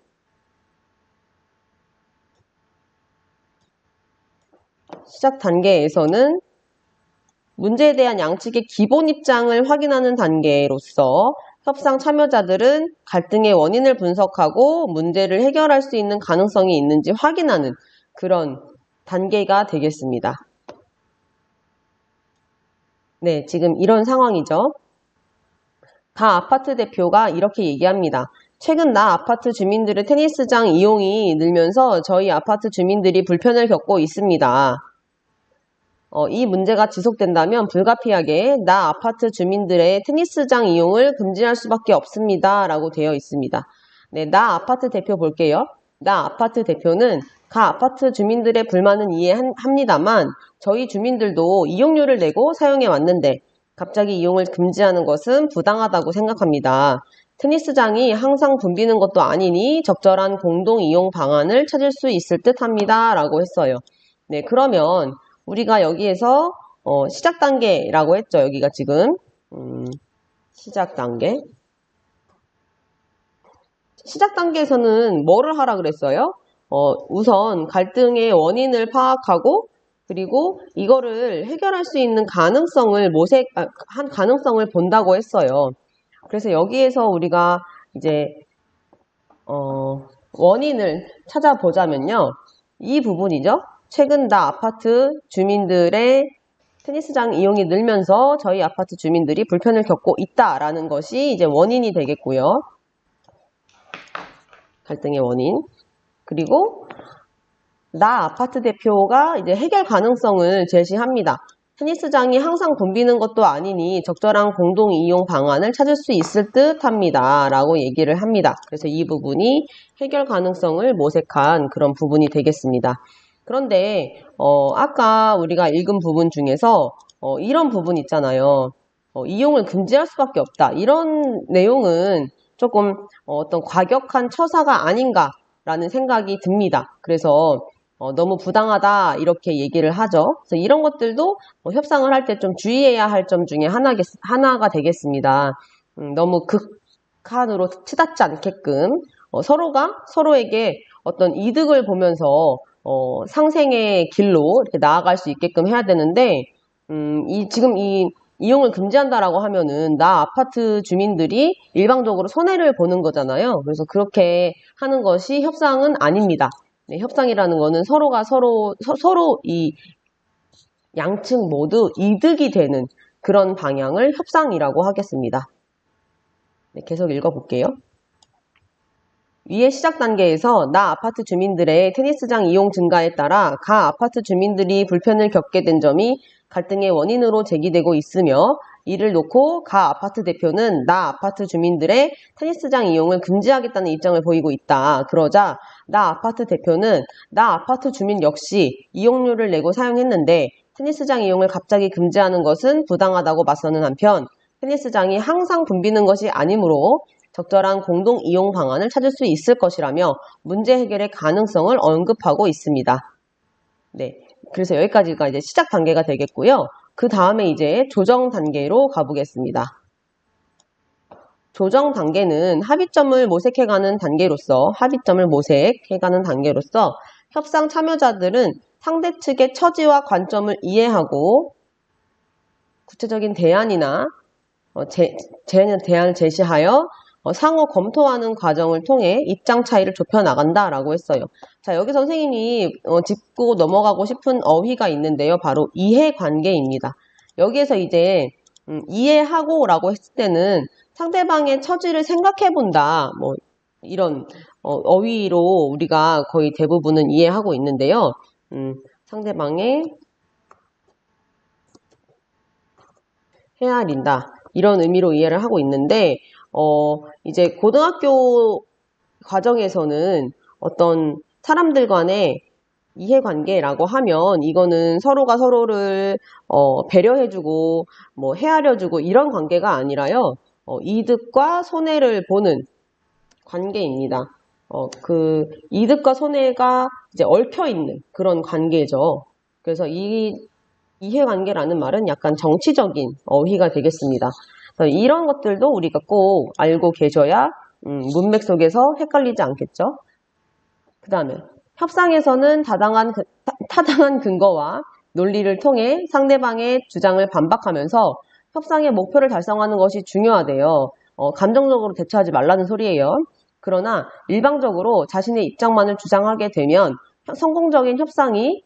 문제에 대한 양측의 기본 입장을 확인하는 단계로서 협상 참여자들은 갈등의 원인을 분석하고 문제를 해결할 수 있는 가능성이 있는지 확인하는 그런 단계가 되겠습니다. 네, 지금 이런 상황이죠. 가 아파트 대표가 이렇게 얘기합니다. 최근 나 아파트 주민들의 테니스장 이용이 늘면서 저희 아파트 주민들이 불편을 겪고 있습니다. 이 문제가 지속된다면 불가피하게 나 아파트 주민들의 테니스장 이용을 금지할 수밖에 없습니다. 라고 되어 있습니다. 네, 나 아파트 대표 볼게요. 나 아파트 대표는 가 아파트 주민들의 불만은 이해합니다만 저희 주민들도 이용료를 내고 사용해 왔는데 갑자기 이용을 금지하는 것은 부당하다고 생각합니다. 테니스장이 항상 붐비는 것도 아니니 적절한 공동 이용 방안을 찾을 수 있을 듯 합니다. 라고 했어요. 네, 그러면 우리가 여기에서 시작 단계라고 했죠. 여기가 지금 시작 단계. 시작 단계에서는 뭐를 하라 그랬어요? 우선 갈등의 원인을 파악하고 그리고 이거를 해결할 수 있는 가능성을 한 가능성을 본다고 했어요. 그래서 여기에서 우리가 이제 원인을 찾아보자면요. 이 부분이죠. 최근 나 아파트 주민들의 테니스장 이용이 늘면서 저희 아파트 주민들이 불편을 겪고 있다라는 것이 이제 원인이 되겠고요. 갈등의 원인. 그리고 나 아파트 대표가 이제 해결 가능성을 제시합니다. 테니스장이 항상 붐비는 것도 아니니 적절한 공동 이용 방안을 찾을 수 있을 듯 합니다. 라고 얘기를 합니다. 그래서 이 부분이 해결 가능성을 모색한 그런 부분이 되겠습니다. 그런데 아까 우리가 읽은 부분 중에서 이런 부분 있잖아요. 이용을 금지할 수밖에 없다. 이런 내용은 조금 어떤 과격한 처사가 아닌가라는 생각이 듭니다. 그래서 너무 부당하다 이렇게 얘기를 하죠. 그래서 이런 것들도 협상을 할 때 좀 주의해야 할 점 중에 하나가 되겠습니다. 너무 극한으로 치닫지 않게끔 서로가 서로에게 어떤 이득을 보면서 상생의 길로 이렇게 나아갈 수 있게끔 해야 되는데 지금 이 이용을 금지한다라고 하면은 나 아파트 주민들이 일방적으로 손해를 보는 거잖아요. 그래서 그렇게 하는 것이 협상은 아닙니다. 네, 협상이라는 거는 서로가 서로 이 양측 모두 이득이 되는 그런 방향을 협상이라고 하겠습니다. 네, 계속 읽어볼게요. 위의 시작 단계에서 나 아파트 주민들의 테니스장 이용 증가에 따라 가 아파트 주민들이 불편을 겪게 된 점이 갈등의 원인으로 제기되고 있으며 이를 놓고 가 아파트 대표는 나 아파트 주민들의 테니스장 이용을 금지하겠다는 입장을 보이고 있다. 그러자 나 아파트 대표는 나 아파트 주민 역시 이용료를 내고 사용했는데 테니스장 이용을 갑자기 금지하는 것은 부당하다고 맞서는 한편 테니스장이 항상 붐비는 것이 아니므로 적절한 공동 이용 방안을 찾을 수 있을 것이라며 문제 해결의 가능성을 언급하고 있습니다. 네. 그래서 여기까지가 이제 시작 단계가 되겠고요. 그 다음에 이제 조정 단계로 가보겠습니다. 조정 단계는 합의점을 모색해가는 단계로서 협상 참여자들은 상대 측의 처지와 관점을 이해하고 구체적인 대안이나 대안을 제시하여 상호 검토하는 과정을 통해 입장 차이를 좁혀 나간다라고 했어요. 자, 여기 선생님이 짚고 넘어가고 싶은 어휘가 있는데요. 바로 이해관계입니다. 여기에서 이제 이해하고라고 했을 때는 상대방의 처지를 생각해 본다. 뭐 이런 어휘로 우리가 거의 대부분은 이해하고 있는데요. 상대방의 헤아린다. 이런 의미로 이해를 하고 있는데 이제 고등학교 과정에서는 어떤 사람들 간의 이해관계라고 하면 이거는 서로가 서로를 배려해주고 뭐 헤아려주고 이런 관계가 아니라요. 이득과 손해를 보는 관계입니다. 그 이득과 손해가 이제 얽혀있는 그런 관계죠. 그래서 이 이해관계라는 말은 약간 정치적인 어휘가 되겠습니다. 이런 것들도 우리가 꼭 알고 계셔야 문맥 속에서 헷갈리지 않겠죠. 그 다음에 협상에서는 타당한 근거와 논리를 통해 상대방의 주장을 반박하면서 협상의 목표를 달성하는 것이 중요하대요. 감정적으로 대처하지 말라는 소리예요. 그러나 일방적으로 자신의 입장만을 주장하게 되면 성공적인 협상이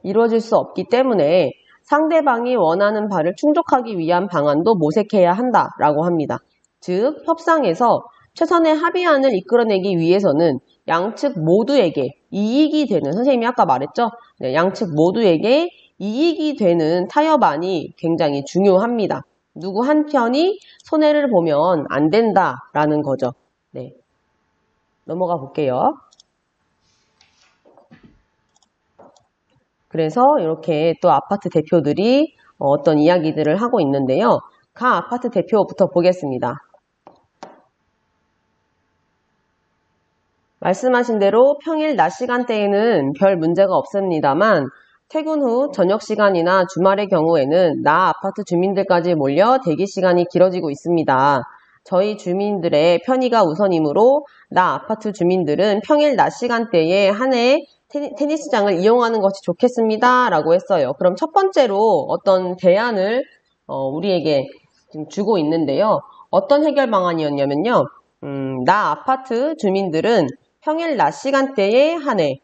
이루어질 수 없기 때문에 상대방이 원하는 바를 충족하기 위한 방안도 모색해야 한다라고 합니다. 즉, 협상에서 최선의 합의안을 이끌어내기 위해서는 양측 모두에게 이익이 되는, 선생님이 아까 말했죠? 네, 양측 모두에게 이익이 되는 타협안이 굉장히 중요합니다. 누구 한편이 손해를 보면 안 된다라는 거죠. 네, 넘어가 볼게요. 그래서 이렇게 또 아파트 대표들이 어떤 이야기들을 하고 있는데요. 가 아파트 대표부터 보겠습니다. 말씀하신 대로 평일 낮 시간대에는 별 문제가 없습니다만 퇴근 후 저녁 시간이나 주말의 경우에는 나 아파트 주민들까지 몰려 대기 시간이 길어지고 있습니다. 저희 주민들의 편의가 우선이므로 나 아파트 주민들은 평일 낮 시간대에 한해 테니스장을 이용하는 것이 좋겠습니다. 라고 했어요. 그럼 첫 번째로 어떤 대안을 우리에게 지금 주고 있는데요. 어떤 해결 방안이었냐면요. 나 아파트 주민들은 평일 낮 시간대에 한해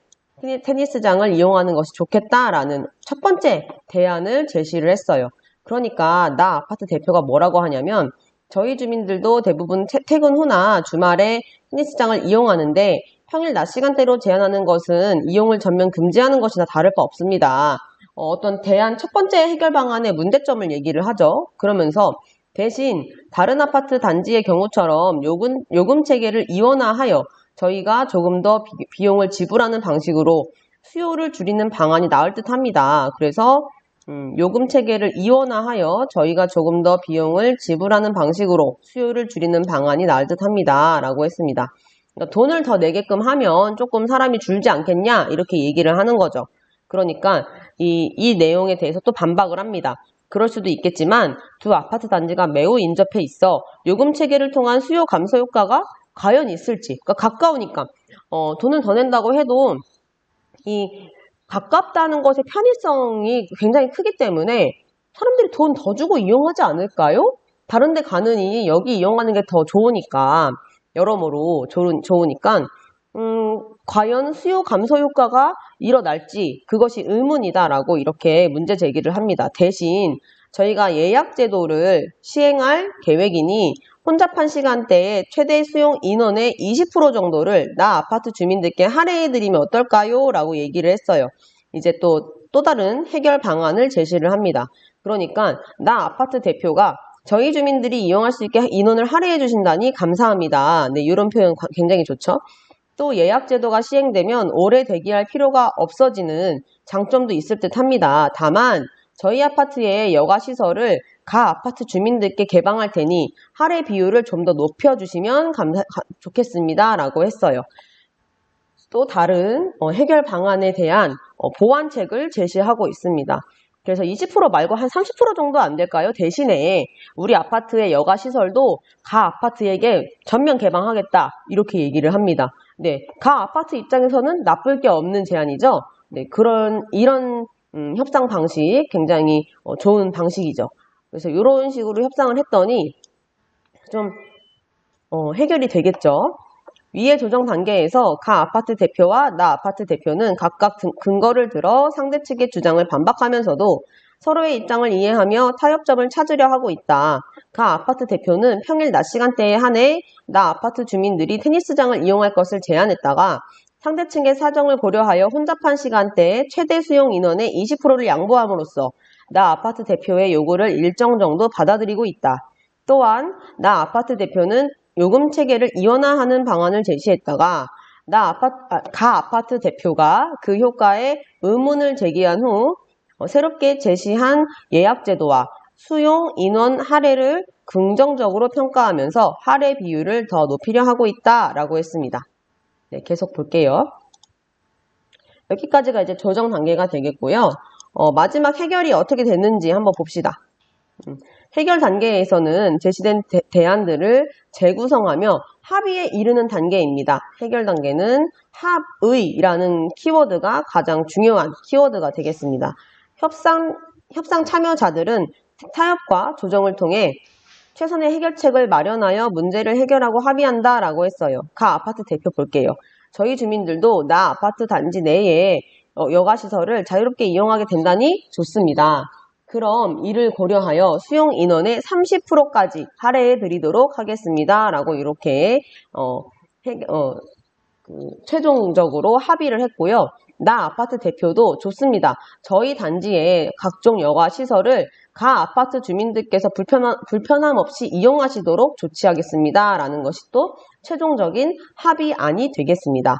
테니스장을 이용하는 것이 좋겠다라는 첫 번째 대안을 제시를 했어요. 그러니까 나 아파트 대표가 뭐라고 하냐면 저희 주민들도 대부분 퇴근 후나 주말에 테니스장을 이용하는데 평일 낮 시간대로 제한하는 것은 이용을 전면 금지하는 것이나 다를 바 없습니다. 어떤 대안 첫 번째 해결 방안의 문제점을 얘기를 하죠. 그러면서 대신 다른 아파트 단지의 경우처럼 요금 체계를 이원화하여 저희가 조금 더 비용을 지불하는 방식으로 수요를 줄이는 방안이 나을 듯 합니다. 그래서 요금 체계를 이원화하여 저희가 조금 더 비용을 지불하는 방식으로 수요를 줄이는 방안이 나을 듯 합니다. 라고 했습니다. 그러니까 돈을 더 내게끔 하면 조금 사람이 줄지 않겠냐? 이렇게 얘기를 하는 거죠. 그러니까 이 내용에 대해서 또 반박을 합니다. 그럴 수도 있겠지만 두 아파트 단지가 매우 인접해 있어 요금 체계를 통한 수요 감소 효과가 과연 있을지. 그러니까 가까우니까 돈을 더 낸다고 해도 이 가깝다는 것의 편의성이 굉장히 크기 때문에 사람들이 돈 더 주고 이용하지 않을까요? 다른 데 가느니 여기 이용하는 게 더 좋으니까 여러모로 좋으니까 과연 수요 감소 효과가 일어날지 그것이 의문이다라고 이렇게 문제 제기를 합니다. 대신 저희가 예약 제도를 시행할 계획이니 혼잡한 시간대에 최대 수용 인원의 20% 정도를 나 아파트 주민들께 할애해드리면 어떨까요? 라고 얘기를 했어요. 이제 또 다른 해결 방안을 제시를 합니다. 그러니까 나 아파트 대표가 저희 주민들이 이용할 수 있게 인원을 할애해 주신다니 감사합니다. 네, 이런 표현 굉장히 좋죠. 또 예약 제도가 시행되면 오래 대기할 필요가 없어지는 장점도 있을 듯 합니다. 다만 저희 아파트의 여가시설을 가 아파트 주민들께 개방할 테니 할애 비율을 좀 더 높여주시면 좋겠습니다. 라고 했어요. 또 다른 해결 방안에 대한 보완책을 제시하고 있습니다. 그래서 20% 말고 한 30% 정도 안 될까요? 대신에 우리 아파트의 여가시설도 가 아파트에게 전면 개방하겠다. 이렇게 얘기를 합니다. 네, 가 아파트 입장에서는 나쁠 게 없는 제안이죠. 네, 이런 협상 방식 굉장히 좋은 방식이죠. 그래서 이런 식으로 협상을 했더니 좀 해결이 되겠죠. 위의 조정 단계에서 가 아파트 대표와 나 아파트 대표는 각각 근거를 들어 상대 측의 주장을 반박하면서도 서로의 입장을 이해하며 타협점을 찾으려 하고 있다. 가 아파트 대표는 평일 낮 시간대에 한해 나 아파트 주민들이 테니스장을 이용할 것을 제안했다가 상대 측의 사정을 고려하여 혼잡한 시간대에 최대 수용 인원의 20%를 양보함으로써 나 아파트 대표의 요구를 일정 정도 받아들이고 있다. 또한 나 아파트 대표는 요금 체계를 이원화하는 방안을 제시했다가 가 아파트 대표가 그 효과에 의문을 제기한 후 새롭게 제시한 예약 제도와 수용 인원 할애를 긍정적으로 평가하면서 할애 비율을 더 높이려 하고 있다라고 했습니다. 네, 계속 볼게요. 여기까지가 이제 조정 단계가 되겠고요. 마지막 해결이 어떻게 됐는지 한번 봅시다. 해결 단계에서는 제시된 대안들을 재구성하며 합의에 이르는 단계입니다. 해결 단계는 합의라는 키워드가 가장 중요한 키워드가 되겠습니다. 협상 참여자들은 타협과 조정을 통해 최선의 해결책을 마련하여 문제를 해결하고 합의한다라고 했어요. 가 아파트 대표 볼게요. 저희 주민들도 나 아파트 단지 내에 여가시설을 자유롭게 이용하게 된다니 좋습니다. 그럼 이를 고려하여 수용 인원의 30%까지 할애해 드리도록 하겠습니다. 라고 이렇게 최종적으로 합의를 했고요. 나 아파트 대표도 좋습니다. 저희 단지의 각종 여가시설을 가 아파트 주민들께서 불편함 없이 이용하시도록 조치하겠습니다. 라는 것이 또 최종적인 합의안이 되겠습니다.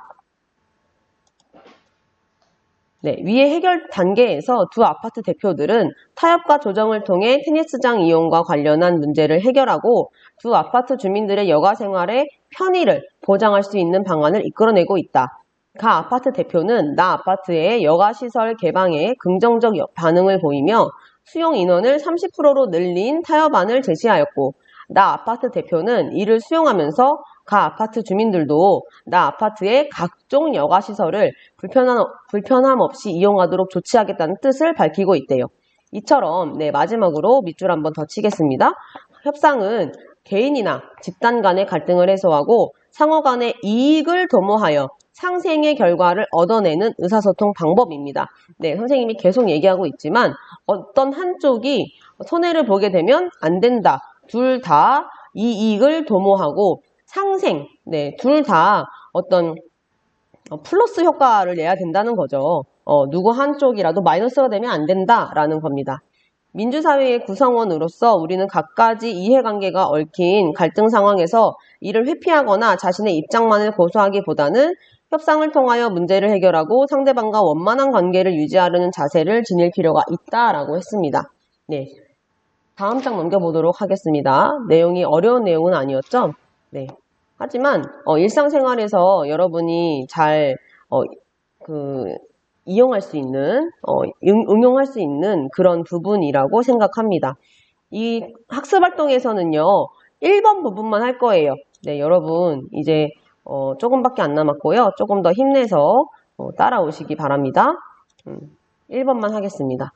네, 위의 해결 단계에서 두 아파트 대표들은 타협과 조정을 통해 테니스장 이용과 관련한 문제를 해결하고 두 아파트 주민들의 여가 생활의 편의를 보장할 수 있는 방안을 이끌어내고 있다. 가 아파트 대표는 나 아파트의 여가시설 개방에 긍정적 반응을 보이며 수용 인원을 30%로 늘린 타협안을 제시하였고 나 아파트 대표는 이를 수용하면서 가 아파트 주민들도 나 아파트의 각종 여가시설을 불편함 없이 이용하도록 조치하겠다는 뜻을 밝히고 있대요. 이처럼 마지막으로 밑줄 한번 더 치겠습니다. 협상은 개인이나 집단 간의 갈등을 해소하고 상호 간의 이익을 도모하여 상생의 결과를 얻어내는 의사소통 방법입니다. 선생님이 계속 얘기하고 있지만 어떤 한쪽이 손해를 보게 되면 안 된다. 둘 다 이익을 도모하고 상생, 둘 다 어떤 플러스 효과를 내야 된다는 거죠. 누구 한쪽이라도 마이너스가 되면 안 된다라는 겁니다. 민주사회의 구성원으로서 우리는 갖가지 이해관계가 얽힌 갈등 상황에서 이를 회피하거나 자신의 입장만을 고수하기보다는 협상을 통하여 문제를 해결하고 상대방과 원만한 관계를 유지하려는 자세를 지닐 필요가 있다라고 했습니다. 다음 장 넘겨보도록 하겠습니다. 내용이 어려운 내용은 아니었죠? 하지만 일상생활에서 여러분이 잘 이용할 수 있는, 응용할 수 있는 그런 부분이라고 생각합니다. 이 학습활동에서는요, 1번 부분만 할 거예요. 여러분 이제 조금밖에 안 남았고요. 조금 더 힘내서 따라오시기 바랍니다. 1번만 하겠습니다.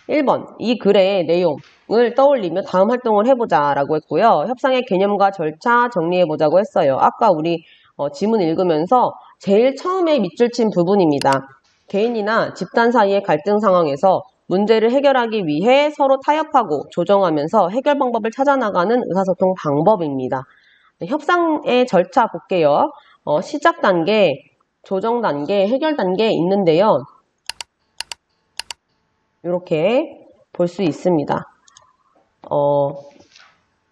1번, 이 글의 내용을 떠올리며 다음 활동을 해보자 라고 했고요. 협상의 개념과 절차 정리해보자고 했어요. 아까 우리 지문 읽으면서 제일 처음에 밑줄 친 부분입니다. 개인이나 집단 사이의 갈등 상황에서 문제를 해결하기 위해 서로 타협하고 조정하면서 해결 방법을 찾아나가는 의사소통 방법입니다. 협상의 절차 볼게요. 시작 단계, 조정 단계, 해결 단계 있는데요. 이렇게 볼 수 있습니다.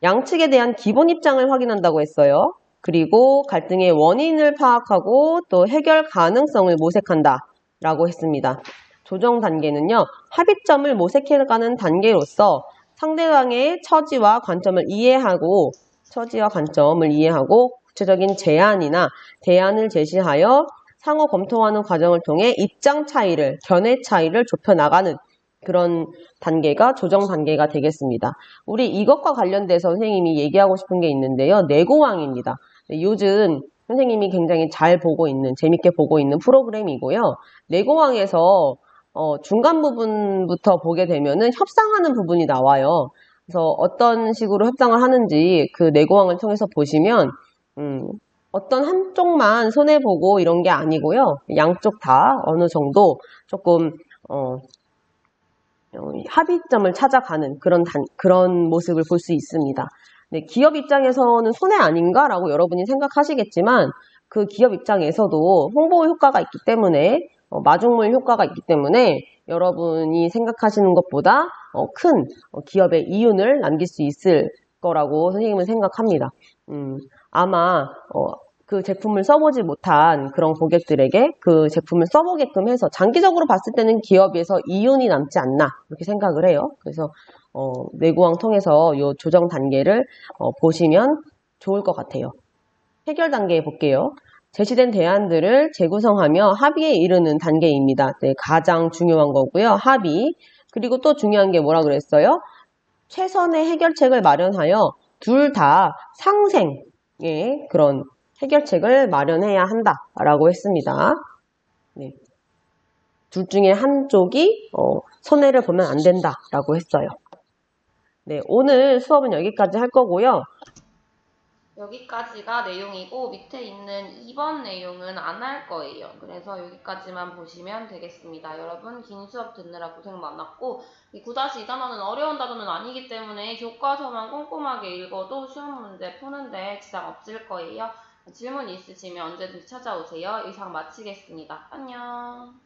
양측에 대한 기본 입장을 확인한다고 했어요. 그리고 갈등의 원인을 파악하고 또 해결 가능성을 모색한다 라고 했습니다. 조정 단계는요, 합의점을 모색해가는 단계로서 상대방의 처지와 관점을 이해하고 구체적인 제안이나 대안을 제시하여 상호 검토하는 과정을 통해 입장 차이를, 견해 차이를 좁혀나가는 그런 단계가 조정 단계가 되겠습니다. 우리 이것과 관련돼서 선생님이 얘기하고 싶은 게 있는데요. 내고왕입니다. 요즘 선생님이 굉장히 잘 보고 있는, 재밌게 보고 있는 프로그램이고요. 내고왕에서 중간 부분부터 보게 되면은 협상하는 부분이 나와요. 그래서 어떤 식으로 협상을 하는지 그 내고왕을 통해서 보시면 어떤 한쪽만 손해보고 이런 게 아니고요. 양쪽 다 어느 정도 조금 합의점을 찾아가는 그런 모습을 볼 수 있습니다. 기업 입장에서는 손해 아닌가라고 여러분이 생각하시겠지만 그 기업 입장에서도 홍보 효과가 있기 때문에 마중물 효과가 있기 때문에 여러분이 생각하시는 것보다 큰 기업의 이윤을 남길 수 있을 거라고 선생님은 생각합니다. 아마 그 제품을 써보지 못한 그런 고객들에게 그 제품을 써보게끔 해서 장기적으로 봤을 때는 기업에서 이윤이 남지 않나 이렇게 생각을 해요. 그래서 내고왕 통해서 이 조정 단계를 보시면 좋을 것 같아요. 해결 단계 볼게요. 제시된 대안들을 재구성하며 합의에 이르는 단계입니다. 가장 중요한 거고요. 합의. 그리고 또 중요한 게 뭐라 그랬어요? 최선의 해결책을 마련하여 둘 다 상생의 그런 해결책을 마련해야 한다라고 했습니다. 둘 중에 한쪽이 손해를 보면 안 된다라고 했어요. 오늘 수업은 여기까지 할 거고요. 여기까지가 내용이고 밑에 있는 2번 내용은 안 할 거예요. 그래서 여기까지만 보시면 되겠습니다. 여러분 긴 수업 듣느라 고생 많았고 이 9-2 단어는 어려운 단어는 아니기 때문에 교과서만 꼼꼼하게 읽어도 시험 문제 푸는데 지장 없을 거예요. 질문 있으시면 언제든지 찾아오세요. 이상 마치겠습니다. 안녕.